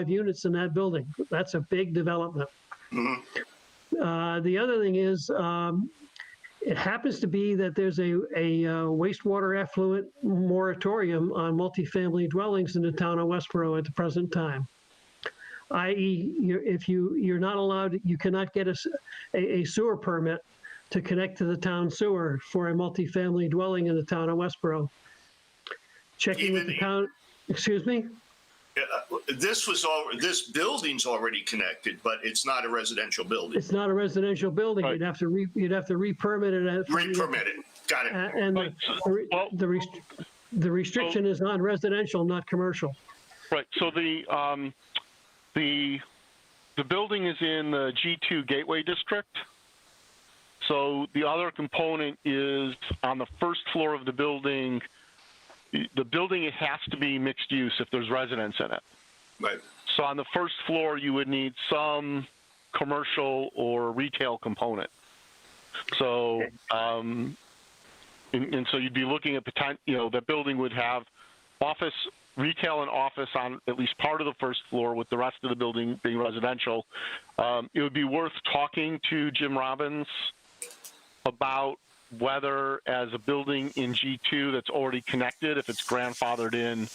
units in that building. That's a big development. Mm-hmm. The other thing is, it happens to be that there's a wastewater effluent moratorium on multifamily dwellings in the town of Westborough at the present time. I.e., if you're not allowed, you cannot get a sewer permit to connect to the town sewer for a multifamily dwelling in the town of Westborough. Checking with the town, excuse me? This building's already connected, but it's not a restriction building. It's not a residential building. Right. You'd have to re-permit it. Re-permit it. Got it. And the restriction is on residential, not commercial. Right. So the building is in the G2 Gateway District. So the other component is on the first floor of the building. The building, it has to be mixed use if there's residents in it. Right. So on the first floor, you would need some commercial or retail component. So, and so you'd be looking at that building would have retail and office on at least part of the first floor, with the rest of the building being residential. It would be worth talking to Jim Robbins about whether, as a building in G2 that's already connected, if it's grandfathered in,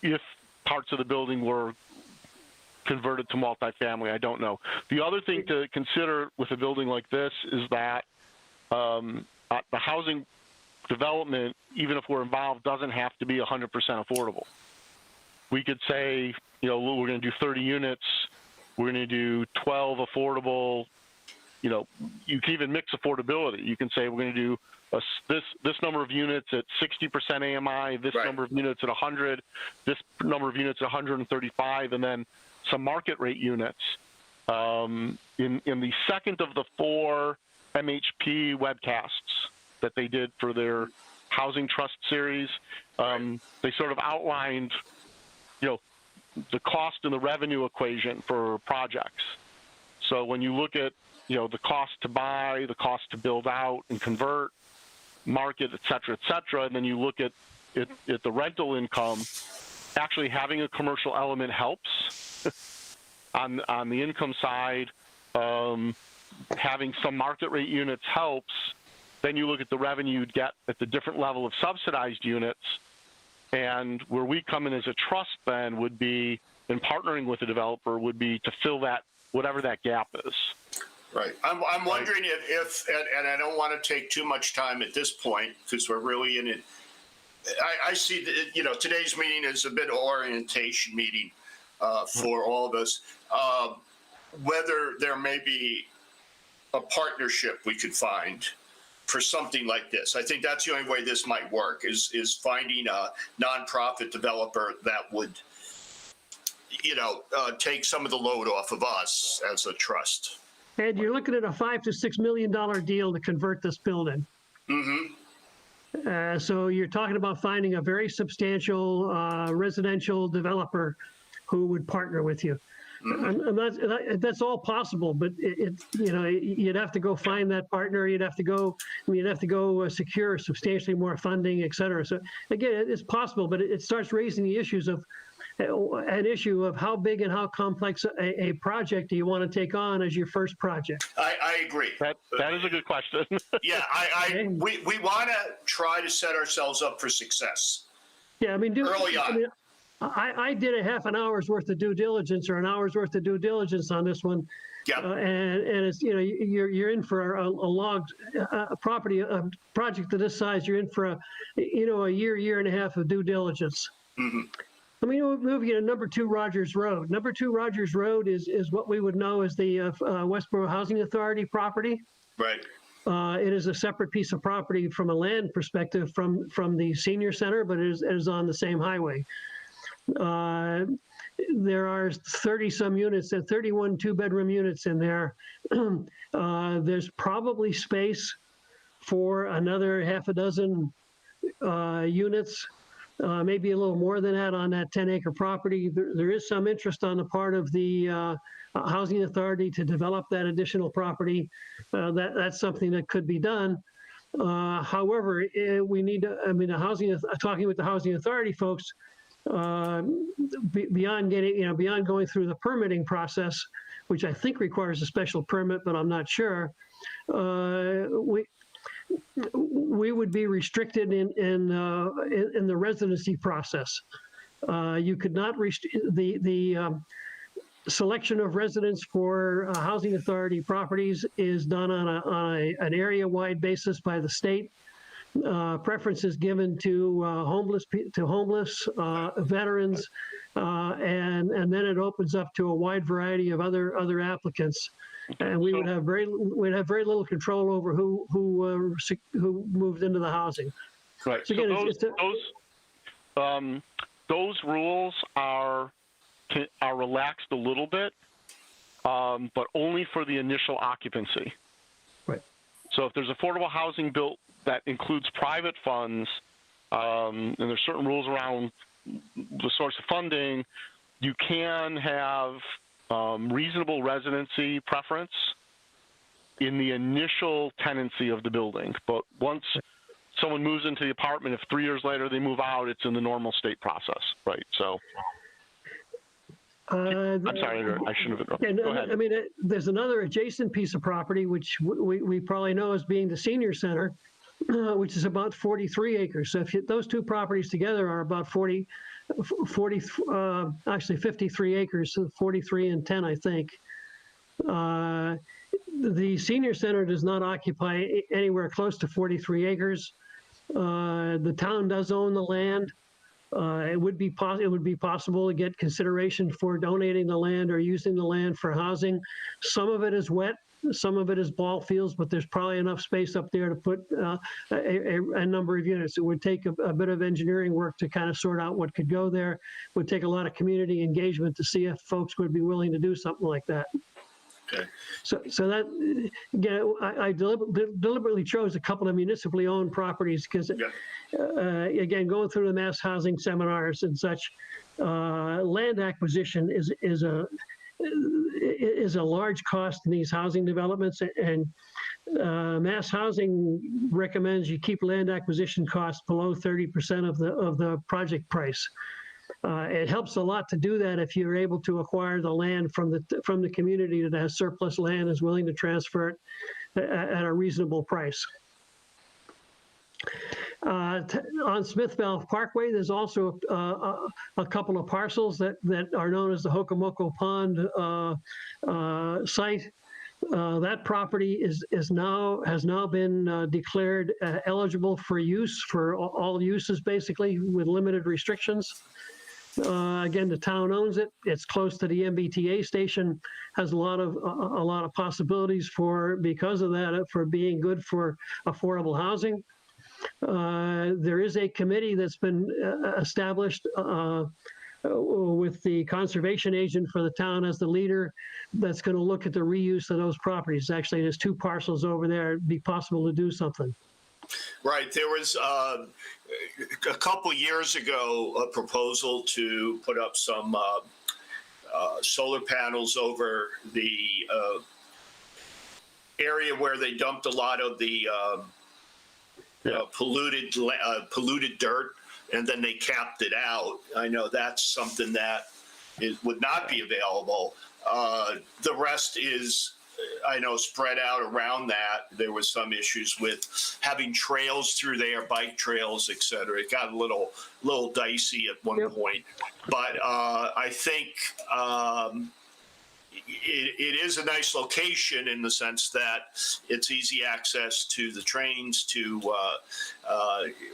if parts of the building were converted to multifamily. I don't know. The other thing to consider with a building like this is that the housing development, even if we're involved, doesn't have to be 100% affordable. We could say, we're going to do 30 units, we're going to do 12 affordable. You can even mix affordability. You can say we're going to do this number of units at 60% AMI, this number of units at 100, this number of units at 135, and then some market rate units. In the second of the 4 MHP webcasts that they did for their Housing Trust series, they sort of outlined, the cost and the revenue equation for projects. So when you look at the cost to buy, the cost to build out and convert, market, et cetera, and then you look at the rental income, actually having a commercial element helps on the income side. Having some market rate units helps. Then you look at the revenue you'd get at the different level of subsidized units, and where we come in as a trust then would be, in partnering with the developer, would be to fill that, whatever that gap is. Right. I'm wondering if, and I don't want to take too much time at this point because we're really in it. I see that, today's meeting is a bit of orientation meeting for all of us. Whether there may be a partnership we could find for something like this. I think that's the only way this might work is finding a nonprofit developer that would, take some of the load off of us as a trust. And you're looking at a $5 to $6 million deal to convert this building. Mm-hmm. So you're talking about finding a very substantial residential developer who would partner with you. Mm-hmm. That's all possible, but you'd have to go find that partner. You'd have to go secure substantially more funding, et cetera. So again, it's possible, but it starts raising the issues of an issue of how big and how complex a project do you want to take on as your first project. I agree. That is a good question. Yeah, we want to try to set ourselves up for success. Yeah, Early on. I did a half an hour's worth of due diligence or an hour's worth of due diligence on this one. Yeah. And it's, you're in for a logged property, a project of this size, you're in for a year and a half of due diligence. Mm-hmm. Moving to number 2 Rogers Road. Number 2 Rogers Road is what we would know as the Westborough Housing Authority property. Right. It is a separate piece of property from a land perspective from the senior center, but it is on the same highway. There are 30 some units, 31 2-bedroom units in there. There's probably space for another half a dozen units, maybe a little more than that on that 10-acre property. There is some interest on the part of the housing authority to develop that additional property. That's something that could be done. However, we need to, talking with the housing authority folks, beyond going through the permitting process, which I think requires a special permit, but I'm not sure. We would be restricted in the residency process. You could not the selection of residents for housing authority properties is done on an area-wide basis by the state. Preference is given to homeless, veterans, and then it opens up to a wide variety of other applicants. And we would have very little control over who moved into the housing. Right. So again, those rules are relaxed a little bit, but only for the initial occupancy. Right. So if there's affordable housing built that includes private funds, and there's certain rules around the source of funding, you can have reasonable residency preference in the initial tenancy of the building. But once someone moves into the apartment, if 3 years later they move out, it's in the normal state process, right? So, I'm sorry, I shouldn't have. Go ahead. There's another adjacent piece of property, which we probably know as being the senior center, which is about 43 acres. So if those two properties together are about 53 acres, 43 and 10, I think. The senior center does not occupy anywhere close to 43 acres. The town does own the land. It would be possible to get consideration for donating the land or using the land for housing. Some of it is wet, some of it is ball fields, but there's probably enough space up there to put a number of units. It would take a bit of engineering work to kind of sort out what could go there. It would take a lot of community engagement to see if folks would be willing to do something like that. Okay. So that, again, I deliberately chose a couple of municipally owned properties because, again, going through the mass housing seminars and such, land acquisition is a large cost in these housing developments, and mass housing recommends you keep land acquisition costs below 30% of the project price. It helps a lot to do that if you're able to acquire the land from the community that has surplus land, is willing to transfer it at a reasonable price. On Smith Valve Parkway, there's also a couple of parcels that are known as the Hokomoko Pond site. That property has now been declared eligible for use for all uses, basically, with limited restrictions. Again, the town owns it. It's close to the MBTA station. Has a lot of possibilities because of that, for being good for affordable housing. There is a committee that's been established with the conservation agent for the town as the leader, that's going to look at the reuse of those properties. Actually, there's 2 parcels over there. It'd be possible to do something. Right. There was a couple years ago a proposal to put up some solar panels over the area where they dumped a lot of the polluted dirt, and then they capped it out. I know that's something that would not be available. The rest is, I know, spread out around that. There was some issues with having trails through there, bike trails, et cetera. It got a little dicey at one point. But I think it is a nice location in the sense that it's easy access to the trains, to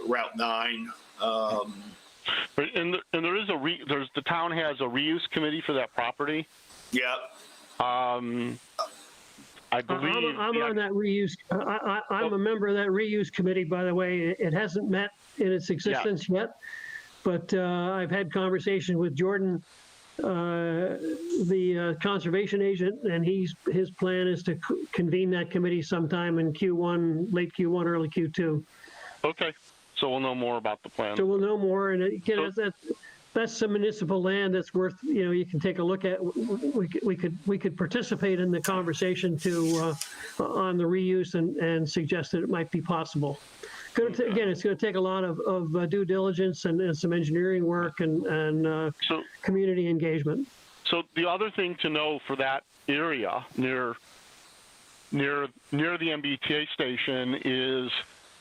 Route 9. And there is the town has a reuse committee for that property. Yeah. I believe I'm on that reuse. I'm a member of that reuse committee, by the way. It hasn't met in its existence yet, but I've had conversations with Jordan, the conservation agent, and his plan is to convene that committee sometime in Q1, late Q1, early Q2. Okay, so we'll know more about the plan. So we'll know more, and again, that's some municipal land that's worth, you can take a look at. We could participate in the conversation on the reuse and suggest that it might be possible. Again, it's going to take a lot of due diligence and some engineering work and community engagement. So the other thing to know for that area near the MBTA station is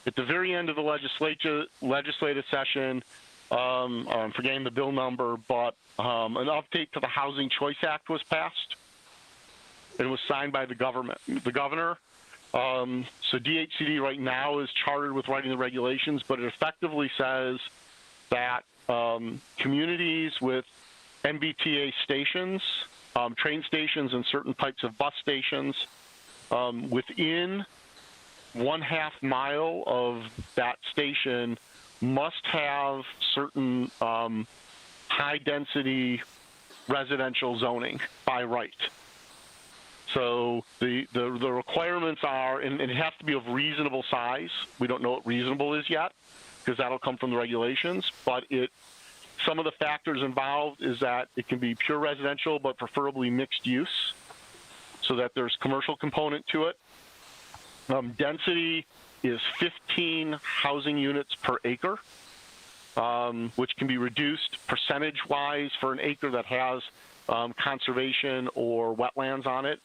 at the very end of the legislative session. I'm forgetting the bill number, but an update to the Housing Choice Act was passed. It was signed by the governor. So DHCD right now is chartered with writing the regulations, but it effectively says that communities with MBTA stations, train stations, and certain types of bus stations within 1/2 mile of that station must have certain high-density residential zoning by right. So the requirements are, and it has to be of reasonable size. We don't know what reasonable is yet, because that'll come from the regulations. But some of the factors involved is that it can be pure residential, but preferably mixed use, so that there's commercial component to it. Density is 15 housing units per acre, which can be reduced percentage-wise for an acre that has conservation or wetlands on it.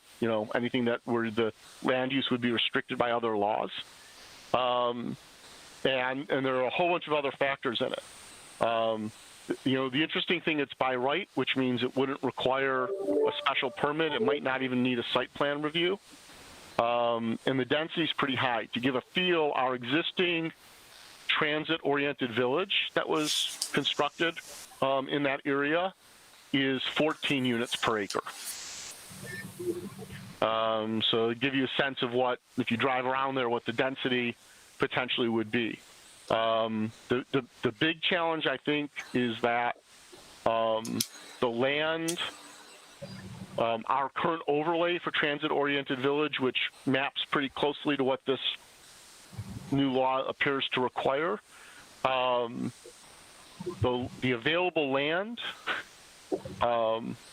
Anything where the land use would be restricted by other laws, and there are a whole bunch of other factors in it. The interesting thing, it's by right, which means it wouldn't require a special permit. It might not even need a site plan review. And the density is pretty high. To give a feel, our existing transit-oriented village that was constructed in that area is 14 units per acre. So to give you a sense of what, if you drive around there, what the density potentially would be. The big challenge, I think, is that the land, our current overlay for transit-oriented village, which maps pretty closely to what this new law appears to require, the available land,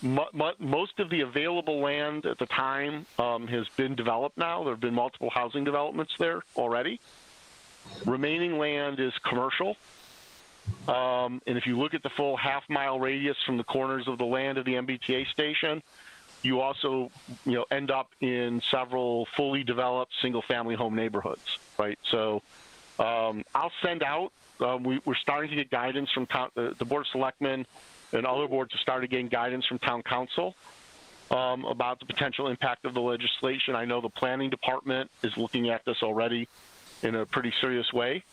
most of the available land at the time has been developed now. There have been multiple housing developments there already. Remaining land is commercial. And if you look at the full half-mile radius from the corners of the land of the MBTA station, you also end up in several fully developed single-family home neighborhoods, right? So I'll send out, we're starting to get guidance from the Board of Selectmen and other boards have started getting guidance from Town Council about the potential impact of the legislation. I know the Planning Department is looking at this already in a pretty serious way.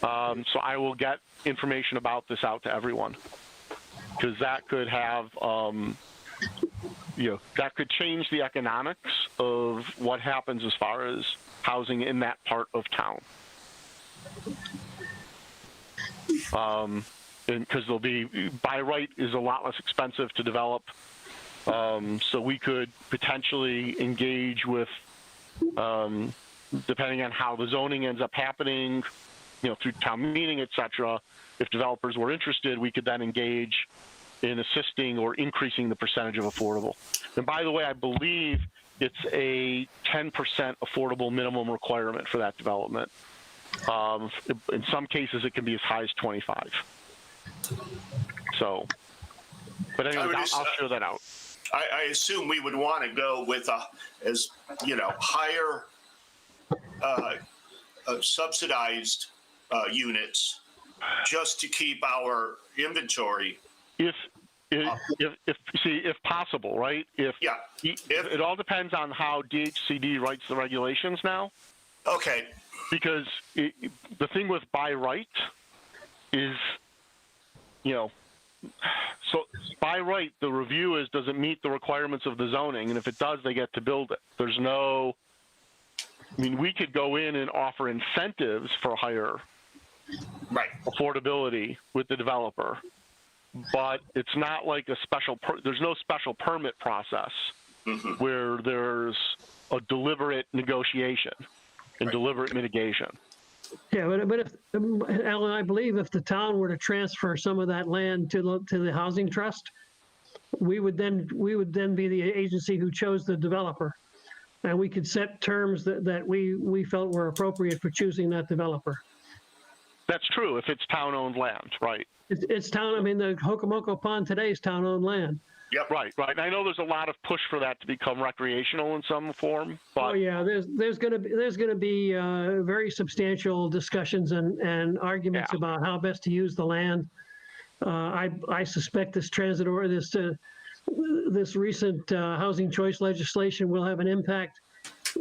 So I will get information about this out to everyone. because that could have, that could change the economics of what happens as far as housing in that part of town. Because there'll be, by right is a lot less expensive to develop. So we could potentially engage with, depending on how the zoning ends up happening, through town meeting, et cetera. If developers were interested, we could then engage in assisting or increasing the percentage of affordable. And by the way, I believe it's a 10% affordable minimum requirement for that development. In some cases, it can be as high as 25. So, but anyway, I'll share that out. I assume we would want to go with higher subsidized units just to keep our inventory. If possible, right? If it all depends on how DHCD writes the regulations now. Okay. Because the thing with by right is, so by right, the review is, does it meet the requirements of the zoning? And if it does, they get to build it. There's no, we could go in and offer incentives for higher affordability with the developer, but it's not like there's no special permit process where there's a deliberate negotiation and deliberate mitigation. Yeah, but if, Alan, I believe if the town were to transfer some of that land to the housing trust, we would then be the agency who chose the developer, and we could set terms that we felt were appropriate for choosing that developer. That's true if it's town-owned land, right? It's town. The Hokomoko Pond today is town-owned land. Yep. Right. And I know there's a lot of push for that to become recreational in some form. But there's going to be very substantial discussions and arguments about how best to use the land. I suspect this transit or this recent housing choice legislation will have an impact,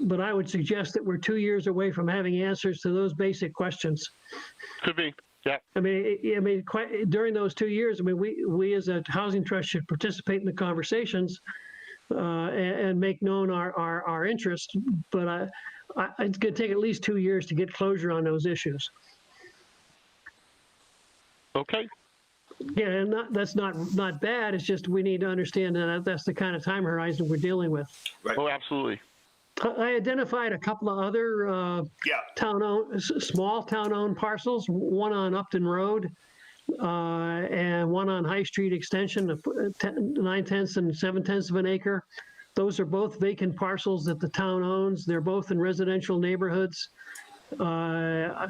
but I would suggest that we're 2 years away from having answers to those basic questions. Could be. Yeah. During those 2 years, we as a housing trust should participate in the conversations and make known our interest. But it's going to take at least 2 years to get closure on those issues. Okay. Yeah, and that's not bad. It's just we need to understand that that's the kind of time horizon we're dealing with. Right. Oh, absolutely. I identified a couple of other small town-owned parcels, one on Upton Road and one on High Street Extension, 9/10 and 7/10 of an acre. Those are both vacant parcels that the town owns. They're both in residential neighborhoods. They're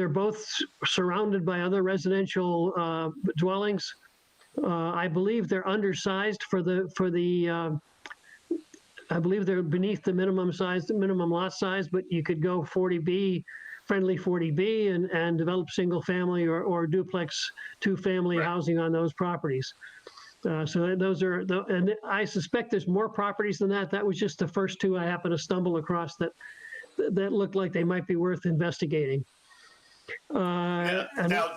both surrounded by other residential dwellings. I believe they're undersized I believe they're beneath the minimum lot size, but you could go 40B, friendly 40B and develop single family or duplex 2-family housing on those properties. So those are, and I suspect there's more properties than that. That was just the first two I happened to stumble across that looked like they might be worth investigating. Now,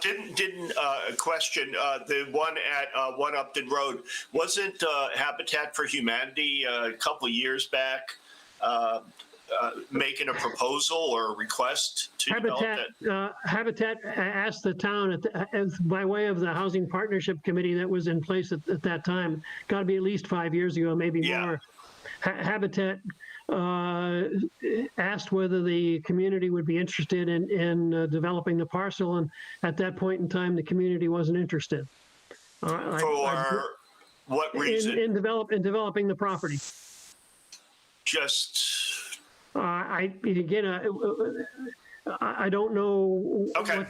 didn't question the one at 1 Upton Road? Wasn't Habitat for Humanity a couple years back making a proposal or a request to develop that? Habitat asked the town by way of the Housing Partnership Committee that was in place at that time. Got to be at least 5 years ago, maybe more. Habitat asked whether the community would be interested in developing the parcel, and at that point in time, the community wasn't interested. For what reason? In developing the property. Just. I don't know. Okay.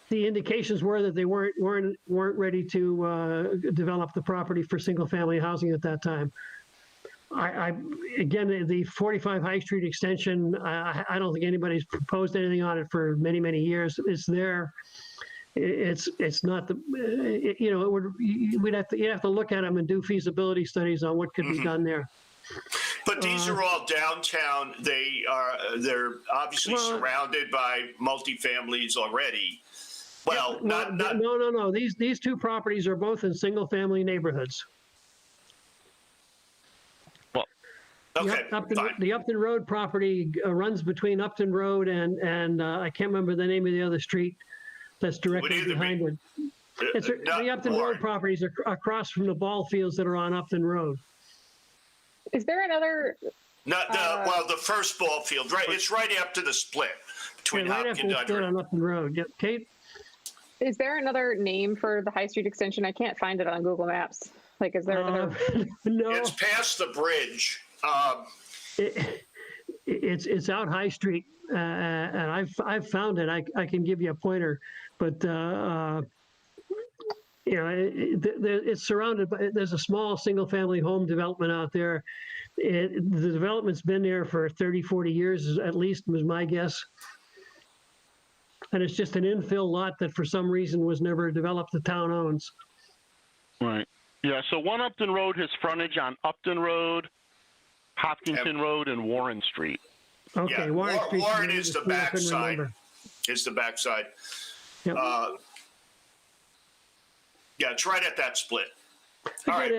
The indications were that they weren't ready to develop the property for single-family housing at that time. Again, the 45 High Street Extension, I don't think anybody's proposed anything on it for many, many years. It's there. It's not you'd have to look at them and do feasibility studies on what could be done there. But these are all downtown. They're obviously Well, surrounded by multifamilies already. Well, not No. These two properties are both in single-family neighborhoods. Well, okay. Fine. The Upton Road property runs between Upton Road and I can't remember the name of the other street that's directly either behind it. The Upton Road properties are across from the ball fields that are on Upton Road. Is there another? Well, the first ball field, right? It's right after the split between Right after Hopkins the split on Upton Road. Yep. Kate? Is there another name for the High Street extension? I can't find it on Google Maps. Like, is there another? No. It's past the bridge. It's out High Street, and I've found it. I can give you a pointer, but it's surrounded by. There's a small single-family home development out there. The development's been there for 30, 40 years at least, was my guess. And it's just an infill lot that for some reason was never developed, the town owns. right. Yeah, so 1 Upton Road has frontage on Upton Road, Hopkinton Road, and Warren Street. Okay, Yeah, Warren Street. Warren is the I couldn't backside. remember. Is the backside. Yep. Yeah, it's right at that split. All right,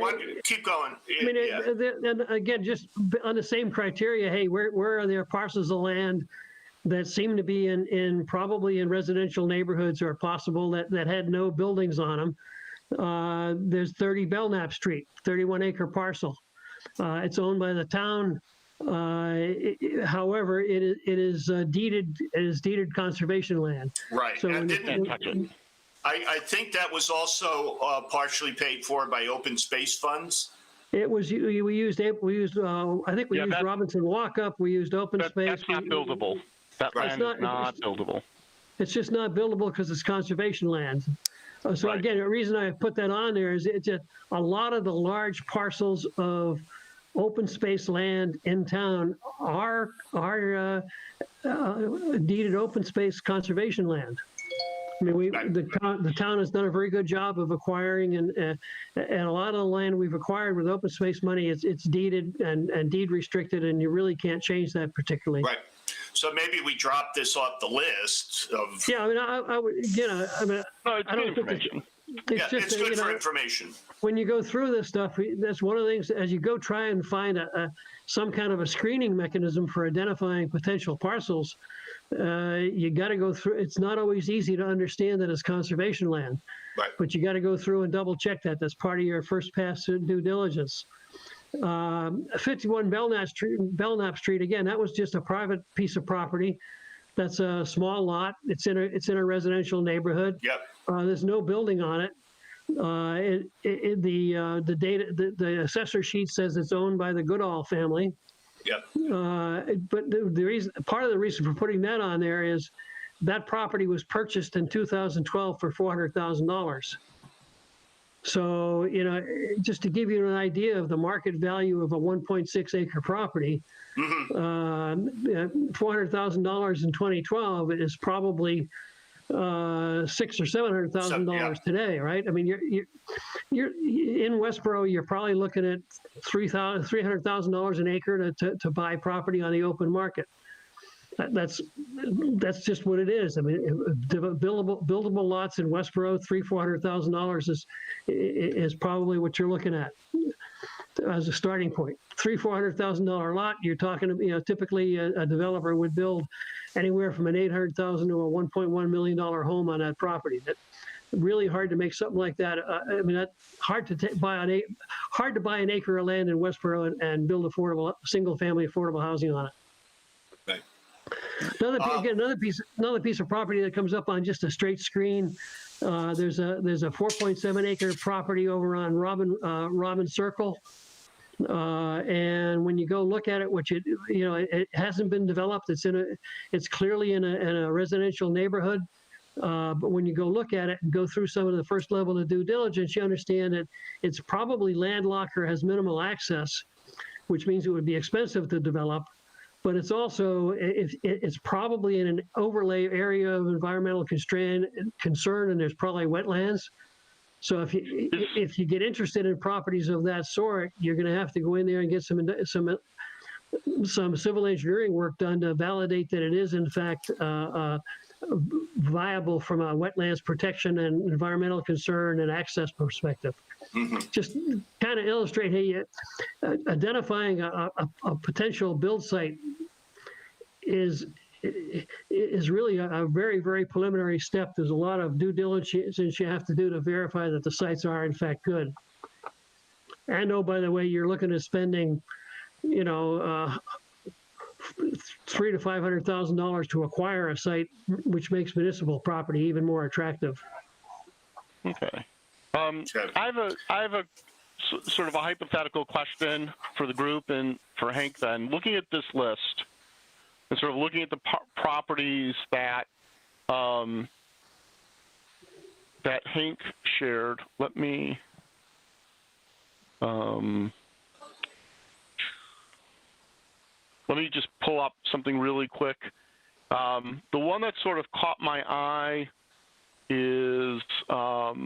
keep going. I mean, Yeah. and again, just on the same criteria, hey, where are there parcels of land that seem to be probably in residential neighborhoods or possible that had no buildings on them? There's 30 Belknap Street, 31-acre parcel. It's owned by the town. However, it is deeded conservation land. Right. So And Can't touch it. I think that was also partially paid for by open space funds. It was I think we used Robinson Walk-Up. We used open space. That's not buildable. That Right. land is not buildable. It's just not buildable because it's conservation land. So Right. again, the reason I put that on there is it's just a lot of the large parcels of open space land in town are deeded open space conservation land. I mean, the town has done a very good job of acquiring, and a lot of the land we've acquired with open space money, it's deeded and deed restricted, and you really can't change that particularly. Right. So maybe we drop this off the list of. Yeah, I mean, I would, No, it's I good don't think information. It's good for information. when you go through this stuff, that's one of the things, as you go try and find some kind of a screening mechanism for identifying potential parcels, you got to go through. It's not always easy to understand that it's conservation land, Right. but you got to go through and double check that. That's part of your first pass due diligence. 51 Belknap Street, again, that was just a private piece of property. That's a small lot. It's in a residential neighborhood. Yep. There's no building on it. The assessor sheet says it's owned by the Goodall family. Yep. But part of the reason for putting that on there is that property was purchased in 2012 for $400,000. So, just to give you an idea of the market value of a 1.6 acre property, $400,000 in 2012 is probably $600,000 or $700,000 today, right? I mean, you're in Westborough. You're probably looking at $300,000 an acre to buy property on the open market. That's just what it is. I mean, buildable lots in Westborough, $400,000 is probably what you're looking at as a starting point. $400,000 lot, you're talking, typically a developer would build anywhere from an $800,000 to a $1.1 million home on that property. That really hard to make something like that. I mean, that's hard to buy an acre of land in Westborough and build single-family affordable housing on it. Right. Another piece of property that comes up on just a straight screen. There's a 4.7 acre property over on Robin Circle. And when you go look at it, it hasn't been developed. It's clearly in a residential neighborhood. But when you go look at it and go through some of the first level of due diligence, you understand that it's probably landlocked or has minimal access, which means it would be expensive to develop. But it's also, it's probably in an overlay area of environmental concern, and there's probably wetlands. So if you get interested in properties of that sort, you're going to have to go in there and get some civil engineering work done to validate that it is in fact viable from a wetlands protection and environmental concern and access perspective. Just kind of illustrate, hey, identifying a potential build site is really a very, very preliminary step. There's a lot of due diligence you have to do to verify that the sites are in fact good. And oh, by the way, you're looking at spending, you know, $300,000 to $500,000 to acquire a site, which makes municipal property even more attractive. Okay. I have a sort of a hypothetical question for the group and for Hank then. Looking at this list and sort of looking at the properties that that Hank shared, let me just pull up something really quick. The one that sort of caught my eye is, well,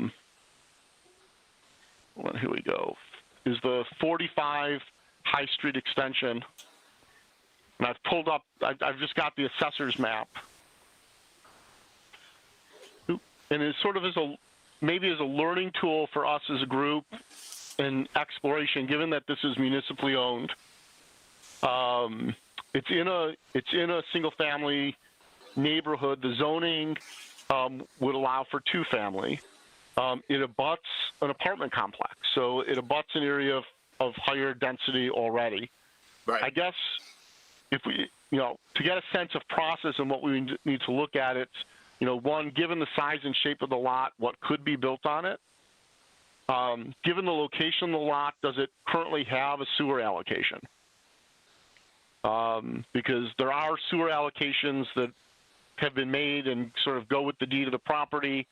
here we go, is the 45 High Street extension. And I've pulled up, I've just got the assessor's map. And it sort of is maybe as a learning tool for us as a group in exploration, given that this is municipally owned. It's in a single family neighborhood. The zoning would allow for 2 family. It abuts an apartment complex, so it abuts an area of higher density already. Right. I guess if we, you know, to get a sense of process and what we need to look at, it's, you know, one, given the size and shape of the lot, what could be built on it? Given the location of the lot, does it currently have a sewer allocation? Because there are sewer allocations that have been made and sort of go with the deed of the property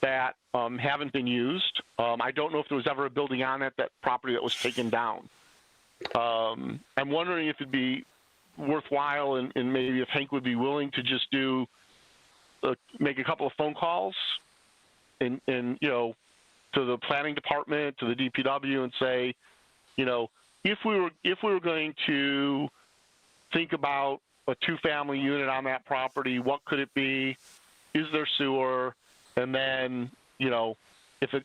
that haven't been used. I don't know if there was ever a building on that property that was taken down. I'm wondering if it'd be worthwhile and maybe if Hank would be willing to just make a couple of phone calls and you know, to the planning department, to the DPW, and say, you know, if we were going to think about a 2-family unit on that property, what could it be? Is there sewer? And then, you know, if the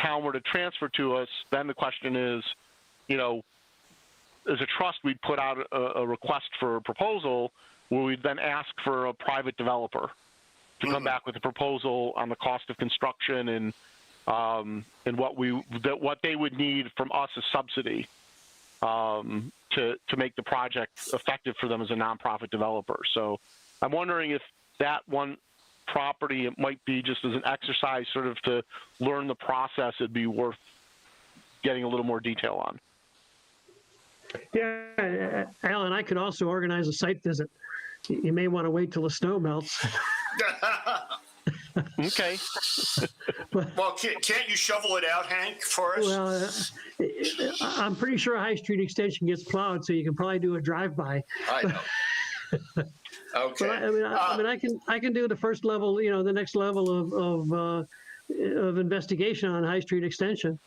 town were to transfer to us, then the question is, you know, as a trust, we'd put out a request for a proposal where we'd then ask for a private developer to come back with a proposal on the cost of construction and what they would need from us as subsidy to make the project effective for them as a nonprofit developer. So I'm wondering if that one property, it might be just as an exercise sort of to learn the process, it'd be worth getting a little more detail on. Yeah, Alan, I could also organize a site visit. You may want to wait till the snow melts. Okay. Well, can't you shovel it out, Hank, for us? Well, I'm pretty sure High Street Extension gets plowed, so you can probably do a drive-by. I know. Okay. But I can do the first level, you know, the next level of investigation on High Street Extension.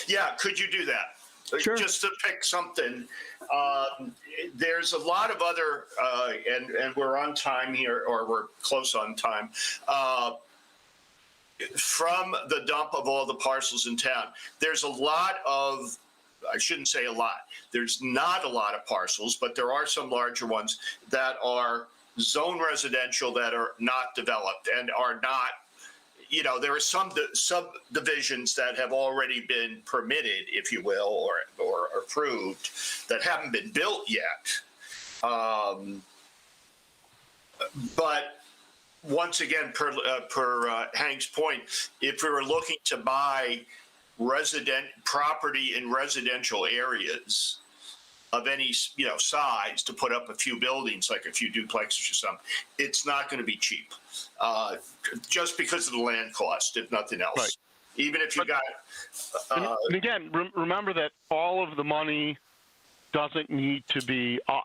Yeah, could you do that? Sure. Just to pick something. There's a lot of other, and we're on time here, or we're close on time. From the dump of all the parcels in town, there's a lot of, I shouldn't say a lot, there's not a lot of parcels, but there are some larger ones that are zone residential that are not developed and are not, you know, there are some subdivisions that have already been permitted, if you will, or approved that haven't been built yet. But once again, per Hank's point, if we were looking to buy property in residential areas of any, you know, size to put up a few buildings, like a few duplexes or something, it's not going to be cheap, just because of the land cost, if nothing else. Right. Even if you got. And again, remember that all of the money doesn't need to be us.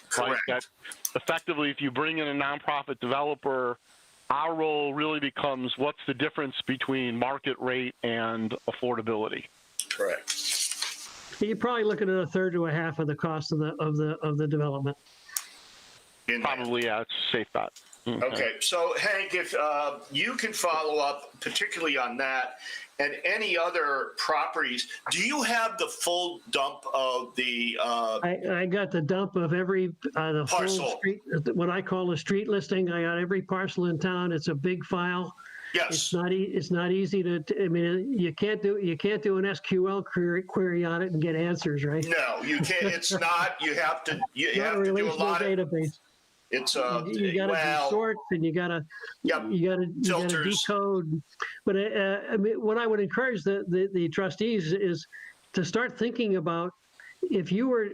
Correct. Right? That effectively, if you bring in a nonprofit developer our role really becomes what's the difference between market rate and affordability. Correct. You're probably looking at a third to a half of the cost of the development. Probably, yeah, it's a safe bet. Okay, so Hank, if you can follow up particularly on that and any other properties, do you have the full dump of the I got the dump of every the Parcel. full street, what I call a street listing. I got every parcel in town. It's a big file. yes, It's not easy to. I mean, you can't do an SQL query on it and get answers, right? no, you can't. It's not. You have to. You Not have a to do a relational lot of. database. It's You got to well, sort and you got to filters. decode. But I mean, what I would encourage the trustees is to start thinking about if you were,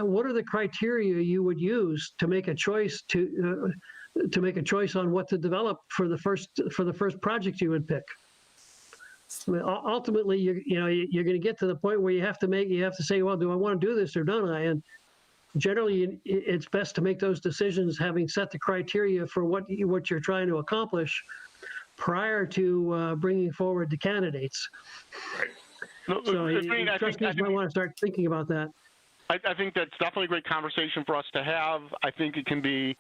what are the criteria you would use to make a choice on what to develop for the first project you would pick. I mean, ultimately, you're going to get to the point where you have to say, well, do I want to do this or don't I? And generally, it's best to make those decisions having set the criteria for what you're trying to accomplish prior to bringing forward the candidates. Right. So I trustees might want to start thinking about that. I think that's definitely a great conversation for us to have. I think it can be,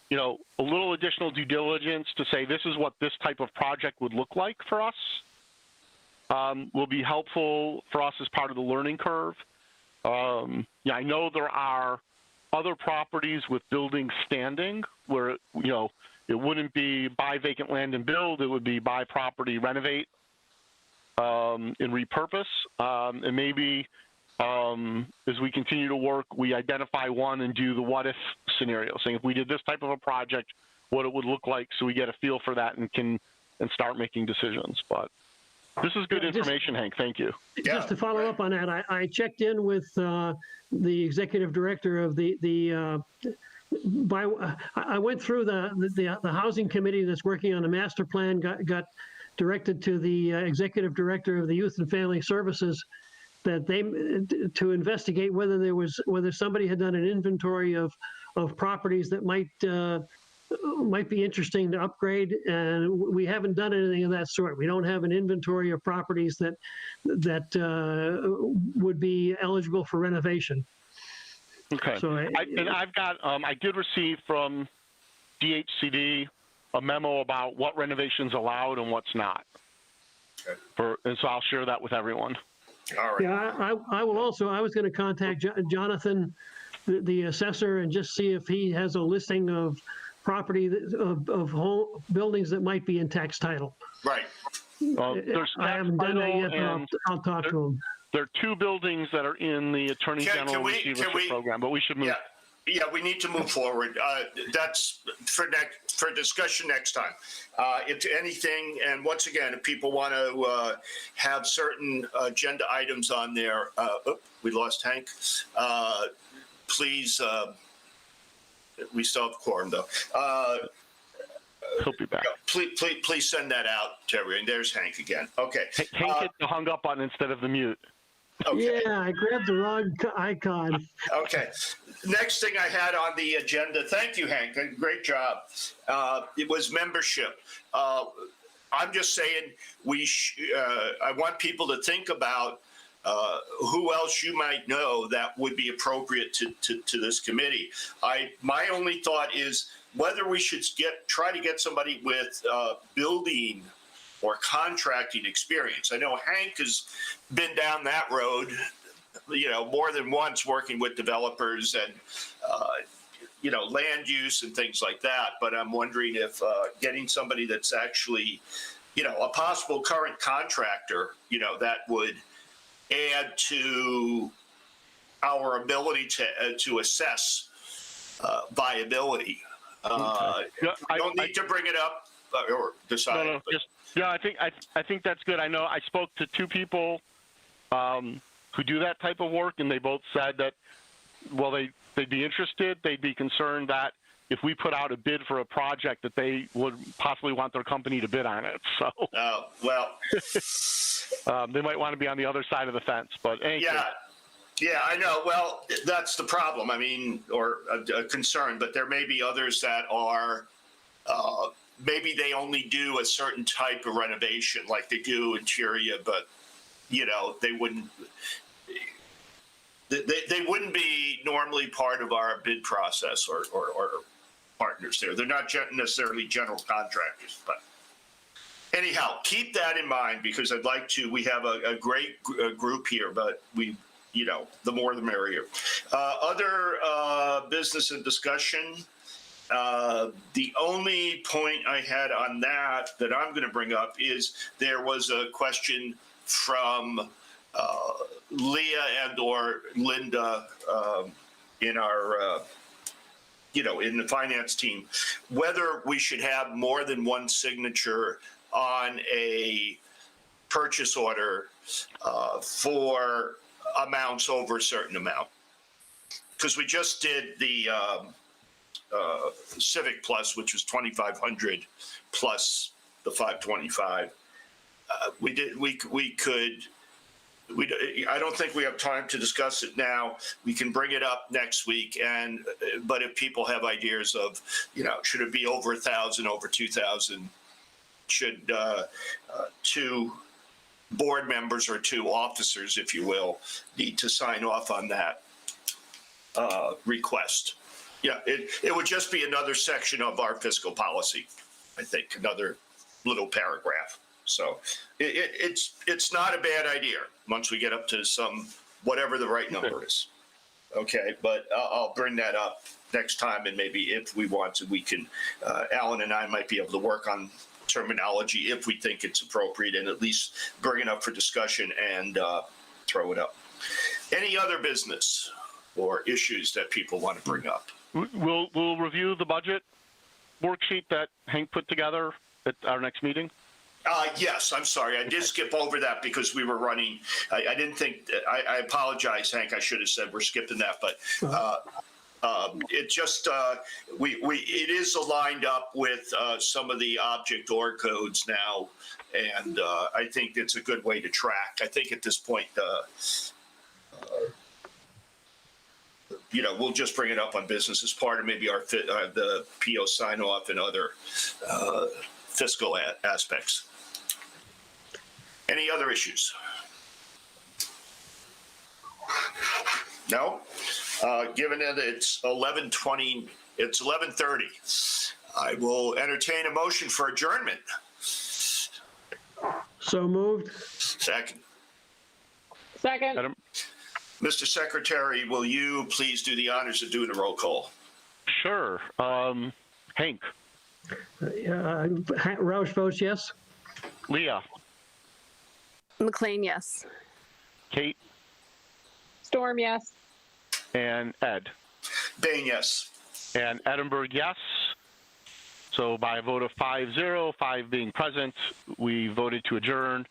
a little additional due diligence to say this is what this type of project would look like for us. Will be helpful for us as part of the learning curve. I know there are other properties with buildings standing where, it wouldn't be buy vacant land and build, it would be buy property, renovate, and repurpose. And maybe as we continue to work, we identify one and do the what if scenario, saying if we did this type of a project, what it would look like, so we get a feel for that and start making decisions. But this is good information, Hank. Thank you. Just to follow up on that, I checked in with the executive director of I went through the housing committee that's working on the master plan, got directed to the executive director of the Youth and Family Services to investigate whether somebody had done an inventory of properties that might be interesting to upgrade, and we haven't done anything of that sort. We don't have an inventory of properties that would be eligible for renovation. Okay. So I did receive from DHCD a memo about what renovations allowed and what's not. Okay. And so I'll share that with everyone. All right. Yeah, I will also. I was going to contact Jonathan, the assessor, and just see if he has a listing of property of home buildings that might be in tax title. Right. There's I haven't done that yet, but I'll talk to him. There are two buildings that are in the Attorney General receivership program, but we should move. Yeah, we need to move forward. That's for discussion next time. If anything, and once again, if people want to have certain agenda items on there, we lost Hank. Please, we still have quorum though. He'll be back. Please send that out to everyone. There's Hank again. Okay. Hank hit the hung up button instead of the mute. Okay. Yeah, I grabbed the wrong icon. Okay. Next thing I had on the agenda, thank you, Hank. Great job. It was membership. I'm just saying I want people to think about who else you might know that would be appropriate to this committee. My only thought is whether we should try to get somebody with building or contracting experience. I know Hank has been down that road, more than once, working with developers and, land use and things like that. But I'm wondering if getting somebody that's actually, a possible current contractor, that would add to our ability to assess viability. Okay. You don't need to bring it up or decide. No, I think that's good. I know I spoke to two people who do that type of work, and they both said that, well, they'd be interested. They'd be concerned that if we put out a bid for a project, that they would possibly want their company to bid on it. So, they might want to be on the other side of the fence. But yeah, I know. Well, that's the problem. I mean, or a concern. But there may be others that are maybe they only do a certain type of renovation, like they do interior, but they wouldn't be normally part of our bid process or partners there. They're not necessarily general contractors, but anyhow, keep that in mind, because we have a great group here, but the more the merrier. Other business and discussion. The only point I had on that I'm going to bring up is there was a question from Leah and or Linda in our in the finance team, whether we should have more than one signature on a purchase order for amounts over a certain amount. Because we just did the Civic Plus, which was 2,500 plus the 525. I don't think we have time to discuss it now. We can bring it up next week, but if people have ideas of, should it be over 1,000, over 2,000, should 2 board members or 2 officers, if you will, need to sign off on that request. Yeah, it would just be another section of our fiscal policy, I think, another little paragraph. So it's not a bad idea once we get up to whatever the right number is. Okay, but I'll bring that up next time, and maybe if we want to, we can, Alan and I might be able to work on terminology if we think it's appropriate, and at least bring it up for discussion and throw it up. Any other business or issues that people want to bring up? We'll review the budget worksheet that Hank put together at our next meeting. Yes, I'm sorry. I did skip over that because we were running. I didn't think. I apologize, Hank. I should have said we're skipping that, but it just it is aligned up with some of the object org codes now, and I think it's a good way to track. I think at this point, we'll just bring it up on business as part of maybe our the PO sign off and other fiscal aspects. Any other issues? No? Given that it's 11:20, it's 11:30, I will entertain a motion for adjournment. So moved. Second. Mr. Secretary, will you please do the honors of doing a roll call? Sure. Hank. Roush votes yes. Leah. McLean, yes. Kate. Storm, yes. And Ed. Bain, yes. And Edinburgh, yes. So by a vote of 5-0, 5 being present, we voted to adjourn.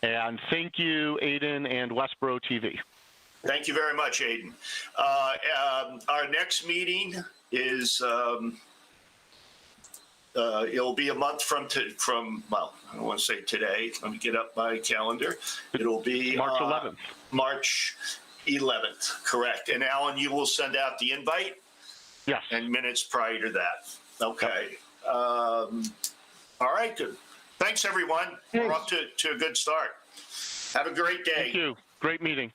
And thank you, Aiden and Westborough TV. Thank you very much, Aiden. Our next meeting is, it'll be a month from, well, I don't want to say today. Let me get up my calendar. It'll be March 11th. March 11th, correct. And Alan, you will send out the invite? Yes. And minutes prior to that. Okay. Yep. All right, good. Thanks, everyone. We're up to a good start. Have a great day. Thank you. Great meeting.